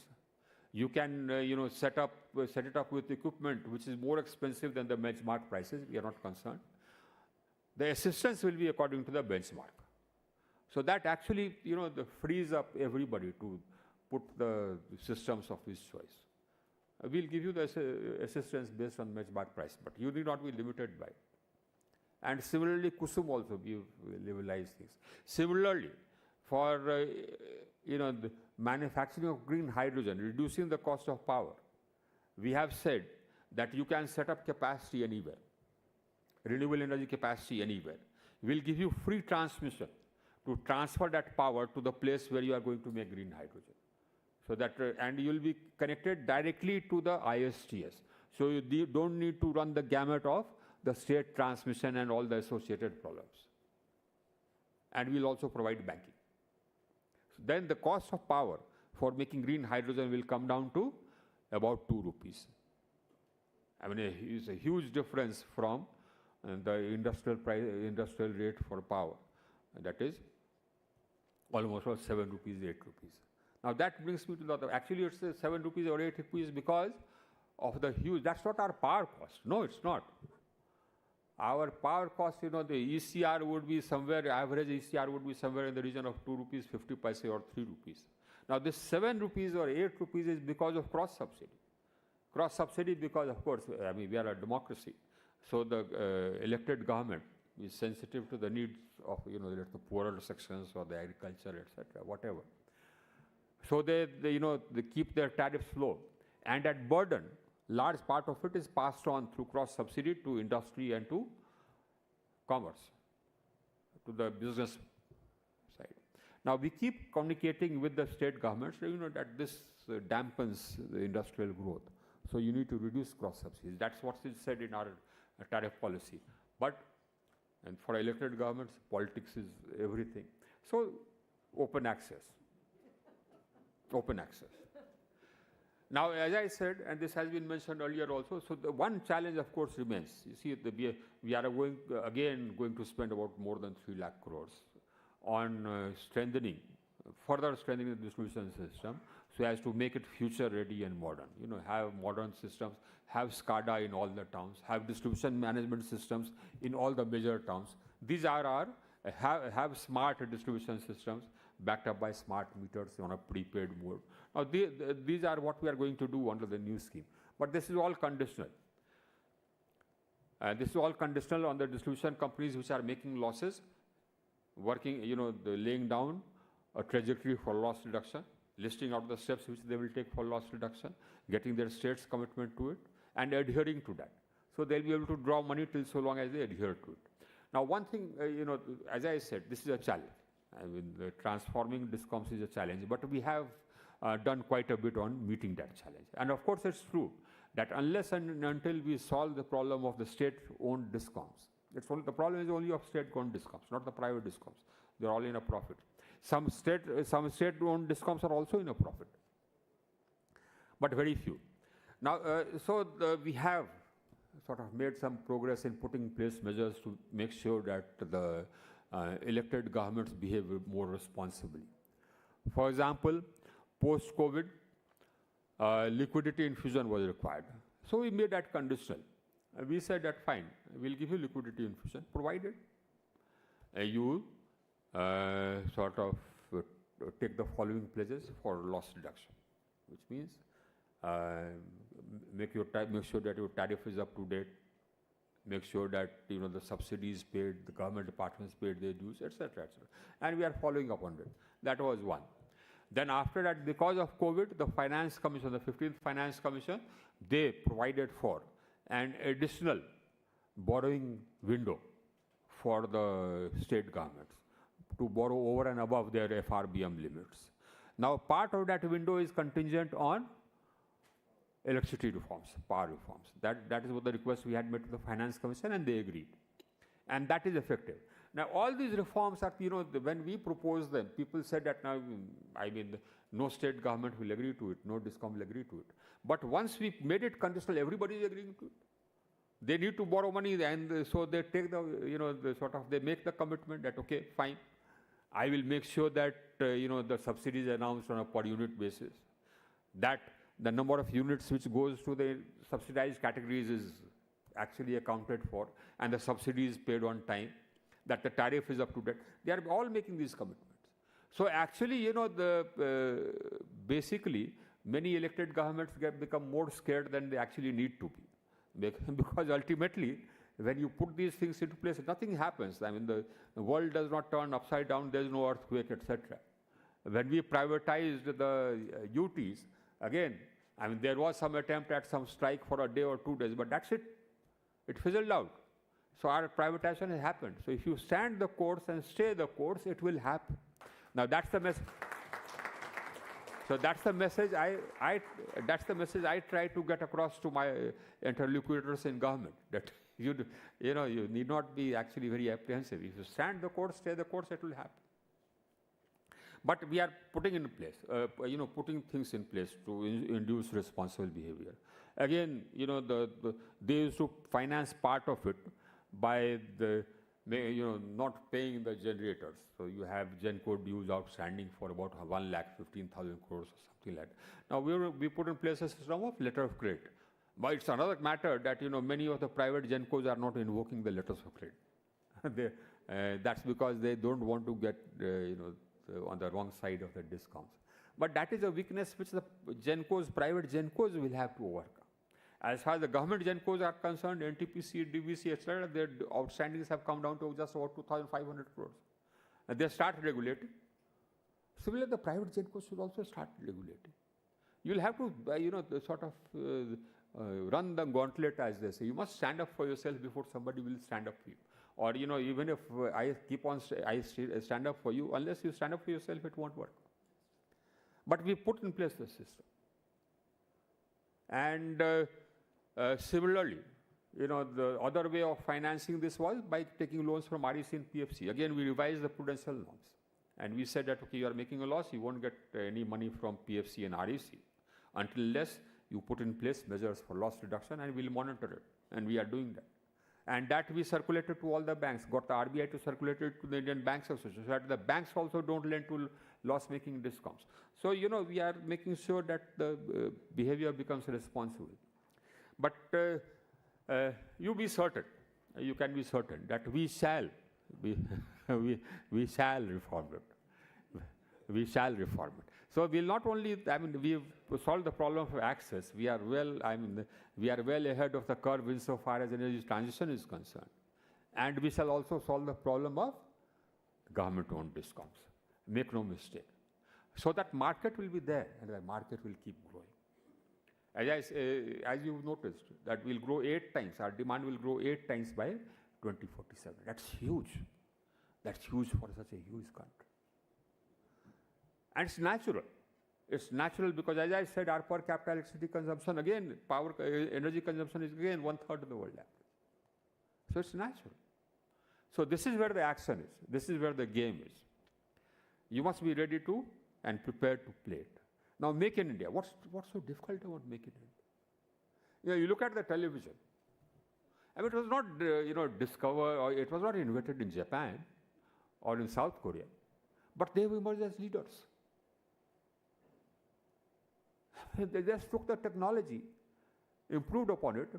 You can, set it up with equipment which is more expensive than the benchmark prices. We are not concerned. The assistance will be according to the benchmark. So that actually, frees up everybody to put the systems of his choice. We'll give you the assistance based on benchmark price, but you need not be limited by it. And similarly, KUSUM also, we liberalize things. Similarly, for the manufacturing of green hydrogen, reducing the cost of power, we have said that you can set up capacity anywhere, renewable energy capacity anywhere. We'll give you free transmission to transfer that power to the place where you are going to make green hydrogen. So that, and you will be connected directly to the ISTS. So you don't need to run the gamut of the state transmission and all the associated problems. And we'll also provide banking. So then the cost of power for making green hydrogen will come down to about 2 rupees. It's a huge difference from the industrial rate for power. That is almost 7 rupees, 8 rupees. Now that brings me to the, actually it's 7 rupees or 8 rupees because of the huge, that's not our power cost. No, it's not. Our power cost, the ECR would be somewhere, average ECR would be somewhere in the region of 2 rupees 50 paise or 3 rupees. Now this 7 rupees or 8 rupees is because of cross subsidy. Cross subsidy because, of course, we are a democracy. So the elected government is sensitive to the needs of, the poorer sections or the agriculture, etc., whatever. So they keep their tariffs low. And that burden, large part of it is passed on through cross subsidy to industry and to commerce, to the business side. Now we keep communicating with the state governments, that this dampens the industrial growth. So you need to reduce cross subsidies. That's what is said in our tariff policy. But, and for elected governments, politics is everything. So open access. Open access. Now, as I said, and this has been mentioned earlier also, so the one challenge, of course, remains. You see, we are going to spend about more than 3 lakh crores on further strengthening the distribution system, so as to make it future ready and modern. You know, have modern systems, have SCADA in all the towns, have distribution management systems in all the major towns. These are our, have smart distribution systems backed up by smart meters on a prepaid mode. Now, these are what we are going to do under the new scheme. But this is all conditional. This is all conditional on the distribution companies which are making losses, working, you know, laying down a trajectory for loss reduction, listing out the steps which they will take for loss reduction, getting their state's commitment to it, and adhering to that. So they'll be able to draw money till so long as they adhere to it. Now, one thing, you know, as I said, this is a challenge. I mean, transforming DISCOMs is a challenge, but we have done quite a bit on meeting that challenge. And of course, it's true that unless and until we solve the problem of the state-owned DISCOMs, the problem is only of state-owned DISCOMs, not the private DISCOMs. They're all in a profit. Some state-owned DISCOMs are also in a profit, but very few. Now, we have sort of made some progress in putting in place measures to make sure that the elected governments behave more responsibly. For example, post-COVID, liquidity infusion was required. So we made that conditional. We said that fine, we'll give you liquidity infusion, provided you sort of take the following pledges for loss reduction, which means make sure that your tariff is up to date, make sure that, you know, the subsidies paid, the government departments paid their dues, etc., etc. And we are following up on it. That was one. Then after that, because of COVID, the Finance Commission, the 15th Finance Commission, they provided for an additional borrowing window for the state governments to borrow over and above their FRBM limits. Now, part of that window is contingent on electricity reforms, power reforms. That is what the request we had made to the Finance Commission, and they agreed. And that is effective. Now, all these reforms are, you know, when we proposed them, people said that now, I mean, no state government will agree to it, no DISCOM will agree to it. But once we made it conditional, everybody is agreeing to it. They need to borrow money, and so they take the, you know, they make the commitment that, okay, fine, I will make sure that, you know, the subsidy is announced on a per unit basis, that the number of units which goes to the subsidized categories is actually accounted for, and the subsidy is paid on time, that the tariff is up to date. They are all making these commitments. So actually, you know, basically, many elected governments become more scared than they actually need to be. Because ultimately, when you put these things into place, nothing happens. I mean, the world does not turn upside down, there's no earthquake, etc. When we privatized the UTs, again, I mean, there was some attempt at some strike for a day or 2 days, but that's it. It fizzled out. So our privatization has happened. So if you stand the course and stay the course, it will happen. Now that's the message. So that's the message I try to get across to my interlocutors in government. That you know, you need not be actually very apprehensive. If you stand the course, stay the course, it will happen. But we are putting in place, you know, putting things in place to induce responsible behavior. Again, you know, they used to finance part of it by you know, not paying the generators. So you have Genco dues outstanding for about 1,15,000 crores or something like that. Now we put in place a system of letter of credit. But it's another matter that, you know, many of the private Gencos are not invoking the letters of credit. That's because they don't want to get, you know, on the wrong side of the DISCOMs. But that is a weakness which the Gencos, private Gencos will have to overcome. As far as the government Gencos are concerned, NTPC, DVC, etc., their outstandings have come down to just about 2,500 crores. And they start regulating. Similarly, the private Gencos should also start regulating. You'll have to, you know, sort of run the gauntlet, as they say. You must stand up for yourself before somebody will stand up for you. Or, you know, even if I stand up for you, unless you stand up for yourself, it won't work. But we put in place the system. And similarly, you know, the other way of financing this was by taking loans from REC and PFC. Again, we revised the prudential norms. And we said that, okay, you are making a loss, you won't get any money from PFC and REC unless you put in place measures for loss reduction, and we'll monitor it. And we are doing that. And that we circulated to all the banks, got the RBI to circulate it to the Indian Banks Association, so that the banks also don't lend to loss-making discoms. So, we are making sure that the behavior becomes responsible. But you be certain, you can be certain that we shall reform it. We shall reform it. So we'll not only, we've solved the problem of access. We are well ahead of the curve insofar as energy transition is concerned. And we shall also solve the problem of government-owned discoms. Make no mistake. So that market will be there, and the market will keep growing. As you've noticed, that we'll grow 8 times. Our demand will grow 8 times by 2047. That's huge. That's huge for such a huge country. And it's natural. It's natural because, as I said, our per capita electricity consumption, again, energy consumption is again 1/3 of the world average. So it's natural. So this is where the action is. This is where the game is. You must be ready to and prepared to play it. Now, Make in India. What's so difficult about Make in India? You look at the television. It was not, discovered, or it was not invented in Japan or in South Korea, but they have emerged as leaders. They just took the technology, improved upon it,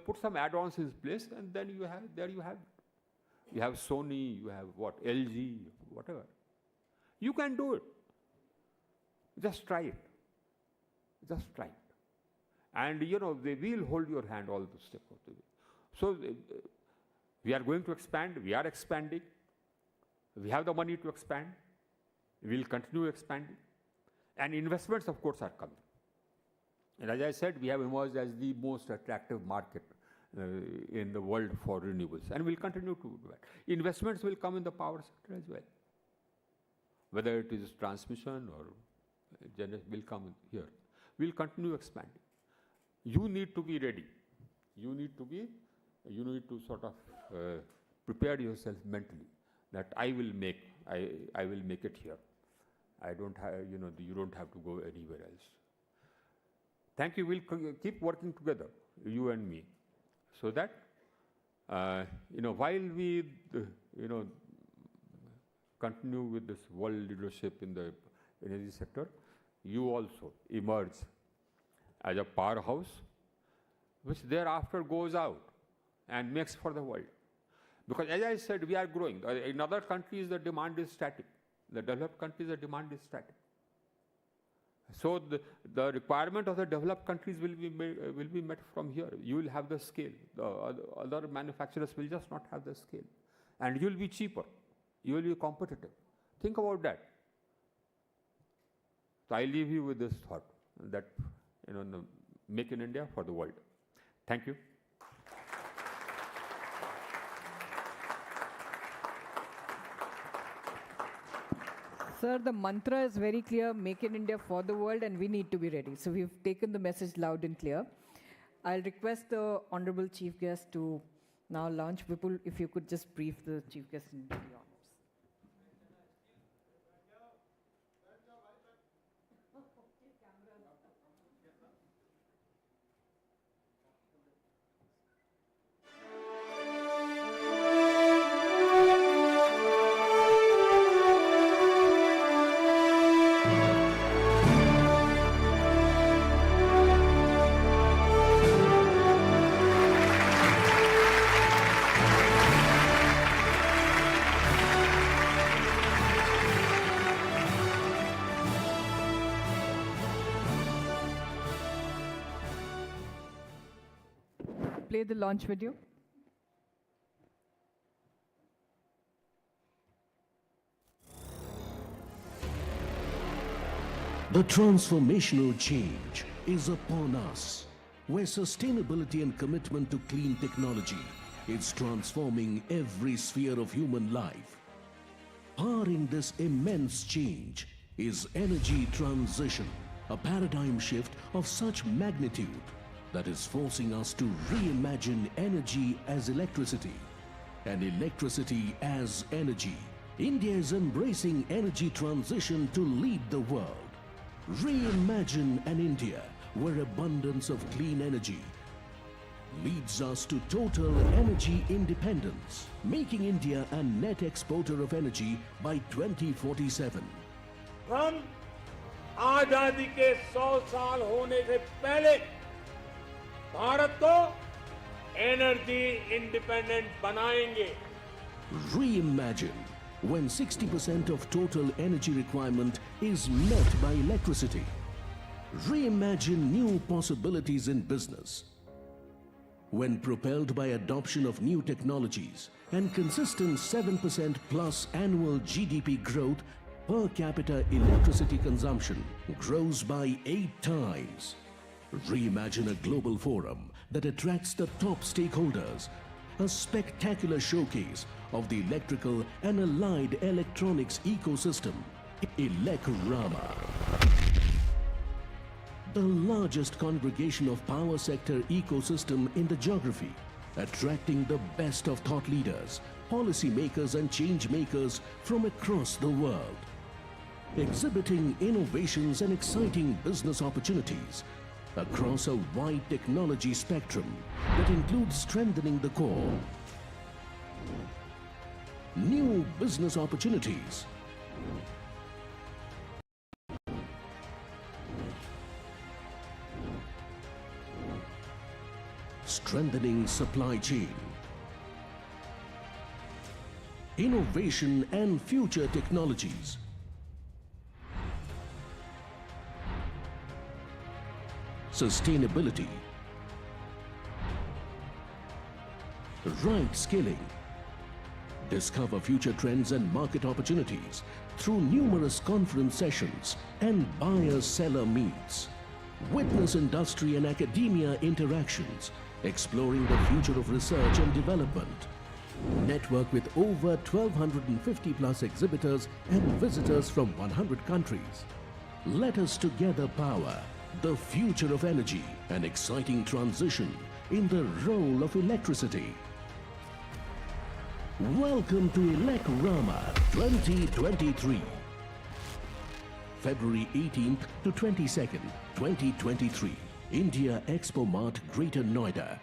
put some add-ons in place, and then you have it. You have Sony, you have LG, whatever. You can do it. Just try it. Just try it. And, they will hold your hand all the step of the way. So, we are going to expand. We are expanding. We have the money to expand. We will continue expanding. And investments, of course, are coming. And as I said, we have emerged as the most attractive market in the world for renewables. And we'll continue to do that. Investments will come in the power sector as well. Whether it is transmission or will come here. We'll continue expanding. You need to be ready. You need to sort of prepare yourself mentally that I will make it here. I don't have, you don't have to go anywhere else. Thank you. We'll keep working together, you and me, so that, while we, continue with this world leadership in the energy sector, you also emerge as a powerhouse, which thereafter goes out and makes for the world. Because as I said, we are growing. In other countries, the demand is static. The developed countries, the demand is static. So the requirement of the developed countries will be met from here. You will have the scale. The other manufacturers will just not have the scale. And you will be cheaper. You will be competitive. Think about that. So I leave you with this thought that, Make in India for the world. Thank you. Sir, the mantra is very clear, Make in India for the world, and we need to be ready. So we've taken the message loud and clear. I'll request the Honorable Chief Guest to now launch. Vipul, if you could just brief the Chief Guest and do the honors. Play the launch video. The transformational change is upon us, where sustainability and commitment to clean technology is transforming every sphere of human life. Powering this immense change is energy transition, a paradigm shift of such magnitude that is forcing us to reimagine energy as electricity and electricity as energy. India is embracing energy transition to lead the world. Reimagine an India where abundance of clean energy leads us to total energy independence, making India a net exporter of energy by 2047. हम आजादी के 100 साल होने से पहले भारत को energy independent बनाएंगे। Reimagine when 60% of total energy requirement is met by electricity. Reimagine new possibilities in business. When propelled by adoption of new technologies and consistent 7% plus annual GDP growth, per capita electricity consumption grows by 8 times. Reimagine a global forum that attracts the top stakeholders, a spectacular showcase of the electrical and allied electronics ecosystem, ELECRAMA. The largest congregation of power sector ecosystem in the geography, attracting the best of thought leaders, policy makers and change makers from across the world. Exhibiting innovations and exciting business opportunities across a wide technology spectrum that includes strengthening the core, new business opportunities, strengthening supply chain, innovation and future technologies. Sustainability, right skilling, discover future trends and market opportunities through numerous conference sessions and buyer-seller meets. Witness industry and academia interactions, exploring the future of research and development. Network with over 1,250 plus exhibitors and visitors from 100 countries. Let us together power the future of energy, an exciting transition in the role of electricity. Welcome to ELECRAMA 2023. February 18th to 22nd, 2023. India Expo Mart, Greater Noida.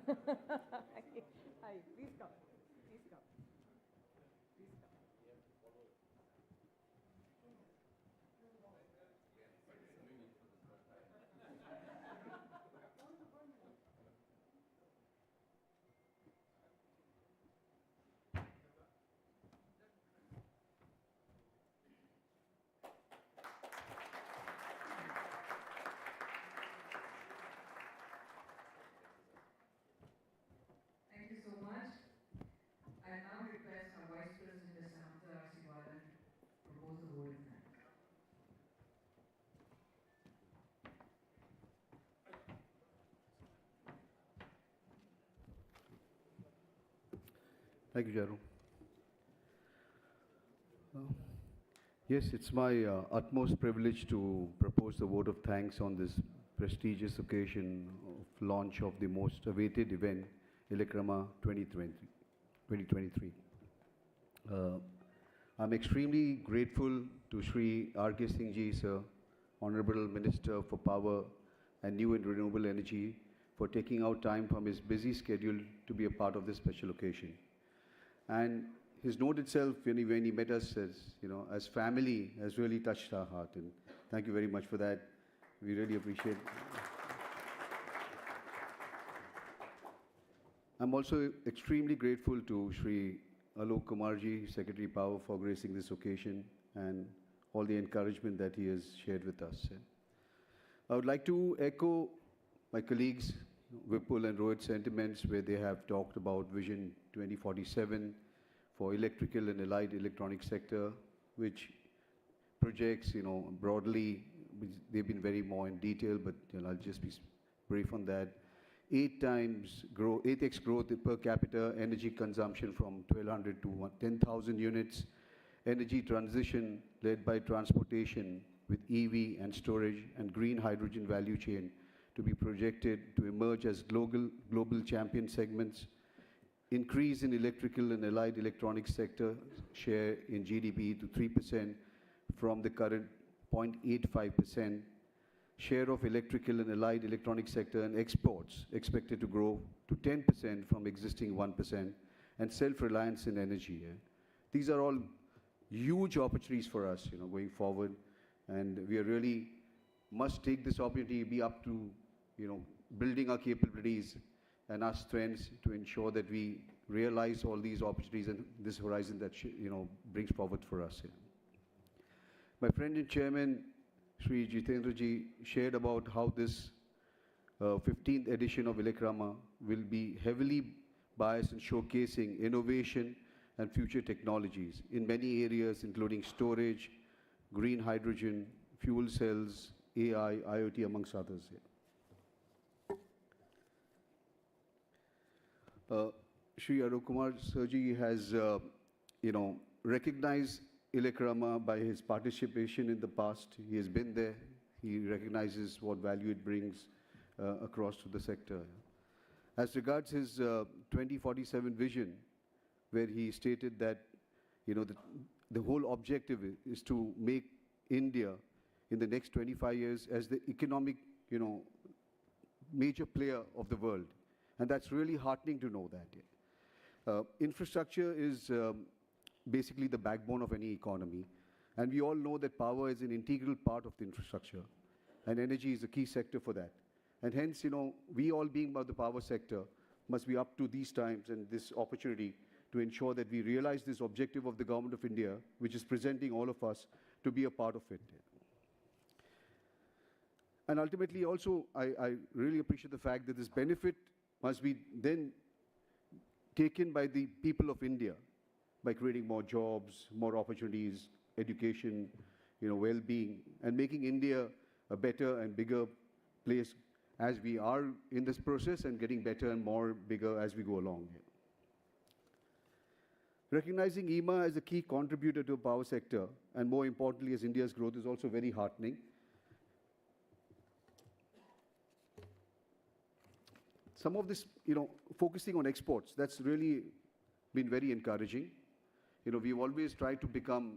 Hi, please come. Please come. Please come. Thank you so much. Thank you, Jaru. Yes, it's my utmost privilege to propose the vote of thanks on this prestigious occasion of launch of the most awaited event, ELECRAMA 2023. I'm extremely grateful to Shri R.K. Singh Ji, Sir, Honorable Minister for Power and New and Renewable Energy, for taking out time from his busy schedule to be a part of this special occasion. And his note itself, when he met us as family, has really touched our heart. And thank you very much for that. We really appreciate it. I'm also extremely grateful to Shri Alok Kumarji, Secretary Power, for gracing this occasion and all the encouragement that he has shared with us. I would like to echo my colleagues, Vipul and Rohit's sentiments, where they have talked about Vision 2047 for electrical and allied electronic sector, which projects, broadly, they've been very more in detail, but I'll just be brief on that. 8x growth per capita energy consumption from 1,200 to 10,000 units. Energy transition led by transportation with EV and storage and green hydrogen value chain to be projected to emerge as global champion segments. Increase in electrical and allied electronics sector share in GDP to 3% from the current 0.85%. Share of electrical and allied electronics sector and exports expected to grow to 10% from existing 1%, and self-reliance in energy. These are all huge opportunities for us, going forward, and we are really must take this opportunity, be up to, building our capabilities and our strengths to ensure that we realize all these opportunities and this horizon that brings forward for us. My friend and chairman, Sri Jitendra Ji, shared about how this 15th edition of ELECRAMA will be heavily biased in showcasing innovation and future technologies in many areas, including storage, green hydrogen, fuel cells, AI, IoT, amongst others. Shri Arun Kumar Sirji has, recognized ELECRAMA by his participation in the past. He has been there. He recognizes what value it brings across to the sector. As regards his 2047 vision, where he stated that, the whole objective is to make India in the next 25 years as the economic, major player of the world. And that's really heartening to know that. Infrastructure is basically the backbone of any economy. And we all know that power is an integral part of the infrastructure. And energy is a key sector for that. And hence, we all being about the power sector must be up to these times and this opportunity to ensure that we realize this objective of the Government of India, which is presenting all of us to be a part of it. And ultimately also, I really appreciate the fact that this benefit must be then taken by the people of India by creating more jobs, more opportunities, education, well-being, and making India a better and bigger place as we are in this process and getting better and more bigger as we go along. Recognizing EMA as a key contributor to the power sector, and more importantly as India's growth, is also very heartening. Some of this, focusing on exports, that's really been very encouraging. We've always tried to become,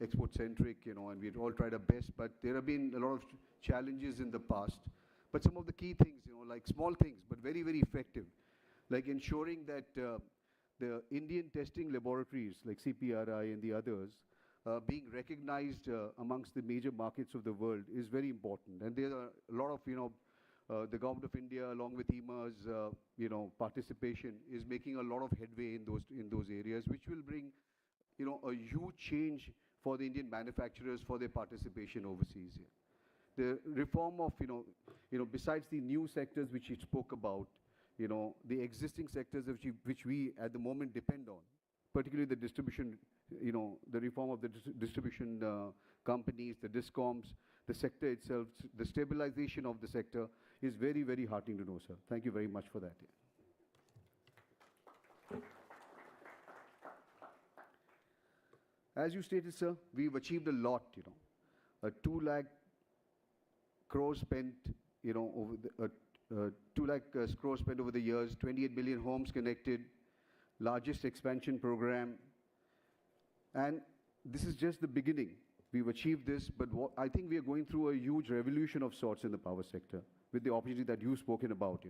export-centric, and we've all tried our best, but there have been a lot of challenges in the past. But some of the key things, like small things, but very, very effective, like ensuring that the Indian testing laboratories, like CPRI and the others, being recognized amongst the major markets of the world is very important. And there are a lot of, the Government of India, along with EMA's, participation, is making a lot of headway in those areas, which will bring, a huge change for the Indian manufacturers for their participation overseas. The reform of, besides the new sectors which he spoke about, the existing sectors which we at the moment depend on, particularly the distribution, the reform of the distribution companies, the discoms, the sector itself, the stabilization of the sector is very, very heartening to know, sir. Thank you very much for that. As you stated, sir, we've achieved a lot, A 2 lakh crore spent, over the, 2 lakh crore spent over the years, 28 million homes connected, largest expansion program. And this is just the beginning. We've achieved this, but I think we are going through a huge revolution of sorts in the power sector with the opportunity that you've spoken about,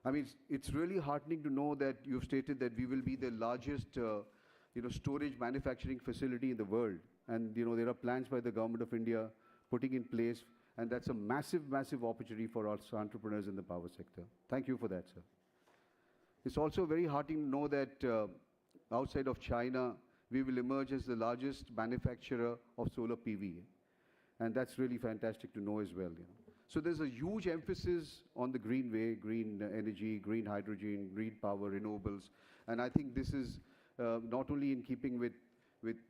I mean, it's really heartening to know that you've stated that we will be the largest, storage manufacturing facility in the world. And, there are plans by the government of India putting in place, and that's a massive, massive opportunity for us entrepreneurs in the power sector. Thank you for that, sir. It's also very heartening to know that outside of China, we will emerge as the largest manufacturer of solar PV. And that's really fantastic to know as well. So there's a huge emphasis on the green way, green energy, green hydrogen, green power, renewables. And I think this is not only in keeping with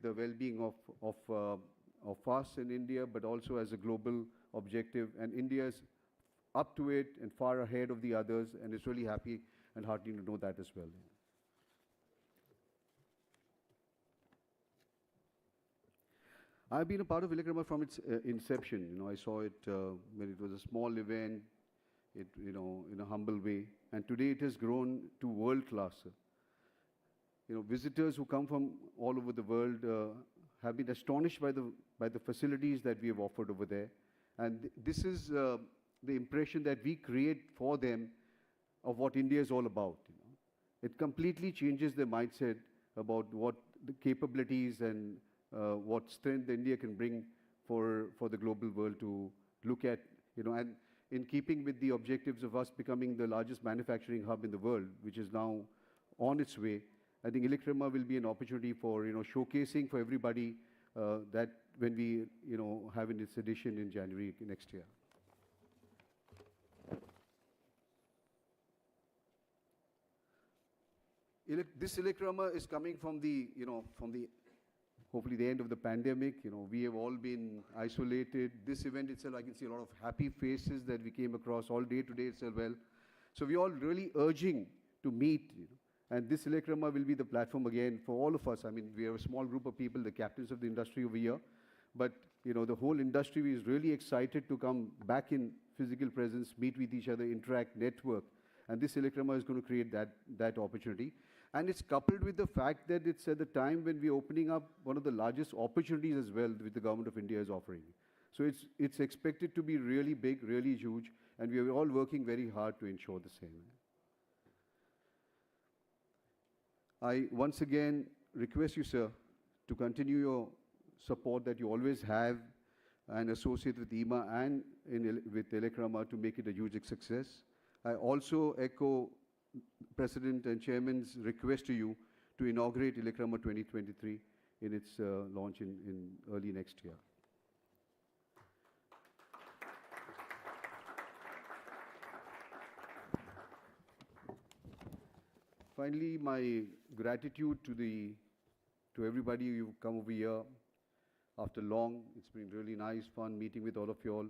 the well-being of us in India, but also as a global objective. And India is up to it and far ahead of the others. And it's really happy and heartening to know that as well. I've been a part of ELECRAMA from its inception. I saw it when it was a small event, in a humble way. And today it has grown to world class. Visitors who come from all over the world have been astonished by the facilities that we have offered over there. And this is the impression that we create for them of what India is all about. It completely changes their mindset about what the capabilities and what strength India can bring for the global world to look at, and in keeping with the objectives of us becoming the largest manufacturing hub in the world, which is now on its way, I think ELECRAMA will be an opportunity for, showcasing for everybody that when we, have in its edition in January next year. This ELECRAMA is coming from the, hopefully the end of the pandemic. We have all been isolated. This event itself, I can see a lot of happy faces that we came across all day today itself. So we're all really urging to meet, and this ELECRAMA will be the platform again for all of us. I mean, we are a small group of people, the captains of the industry over here, but the whole industry is really excited to come back in physical presence, meet with each other, interact, network, and this ELECRAMA is going to create that opportunity. And it's coupled with the fact that it's at the time when we're opening up one of the largest opportunities as well which the government of India is offering. So it's expected to be really big, really huge, and we are all working very hard to ensure the same. I once again request you, sir, to continue your support that you always have and associate with EMA and with ELECRAMA to make it a huge success. I also echo President and Chairman's request to you to inaugurate ELECRAMA 2023 in its launch in early next year. Finally, my gratitude to everybody who've come over here after long. It's been really nice, fun meeting with all of you all.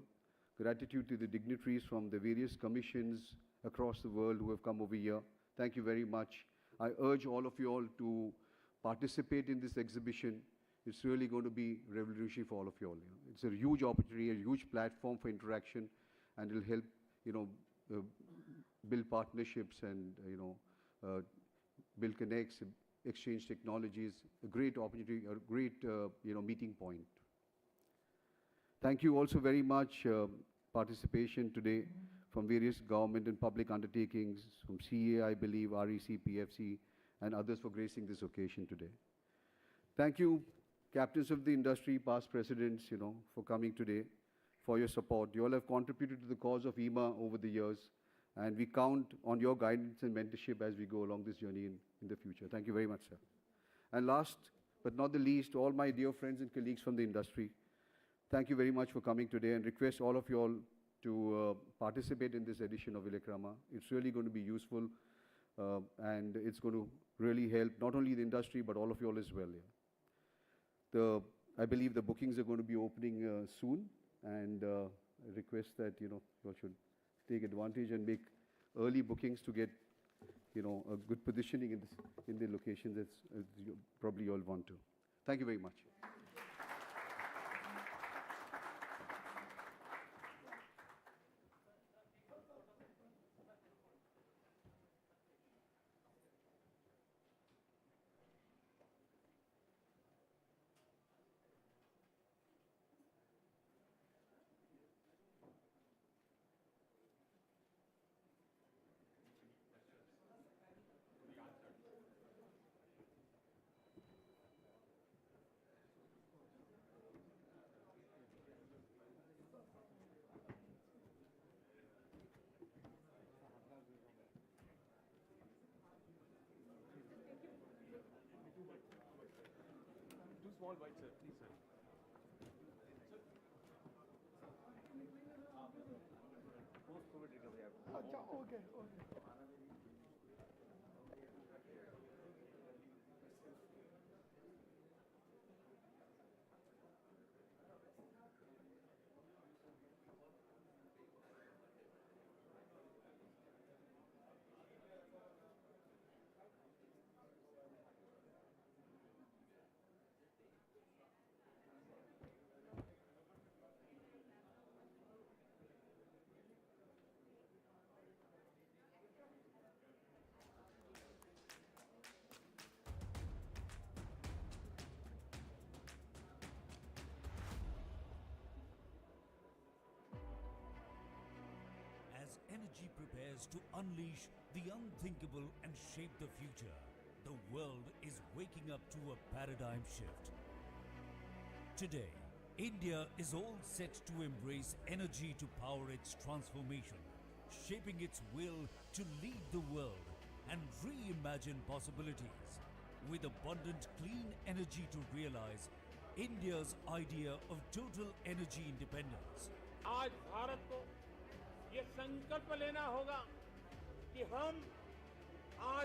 Gratitude to the dignitaries from the various commissions across the world who have come over here. Thank you very much. I urge all of you all to participate in this exhibition. It's really going to be revolutionary for all of you all. It's a huge opportunity, a huge platform for interaction, and it'll help, build partnerships and, build connects, exchange technologies, a great opportunity, a great, meeting point. Thank you also very much participation today from various government and public undertakings, from CA, I believe, REC, PFC, and others for gracing this occasion today. Thank you, captains of the industry, past presidents, for coming today, for your support. You all have contributed to the cause of EMA over the years, and we count on your guidance and mentorship as we go along this journey in the future. Thank you very much, sir. And last but not the least, to all my dear friends and colleagues from the industry, thank you very much for coming today, and request all of you all to participate in this edition of ELECRAMA. It's really going to be useful, and it's going to really help not only the industry, but all of you all as well. Yeah. I believe the bookings are going to be opening soon, and I request that, you all should take advantage and make early bookings to get, a good positioning in the locations that probably you all want to. Thank you very much. अच्छा, okay, okay. As energy prepares to unleash the unthinkable and shape the future, the world is waking up to a paradigm shift. Today, India is all set to embrace energy to power its transformation, shaping its will to lead the world and reimagine possibilities. With abundant clean energy to realize India's idea of total energy independence. आज भारत को ये संकल्प लेना होगा कि हम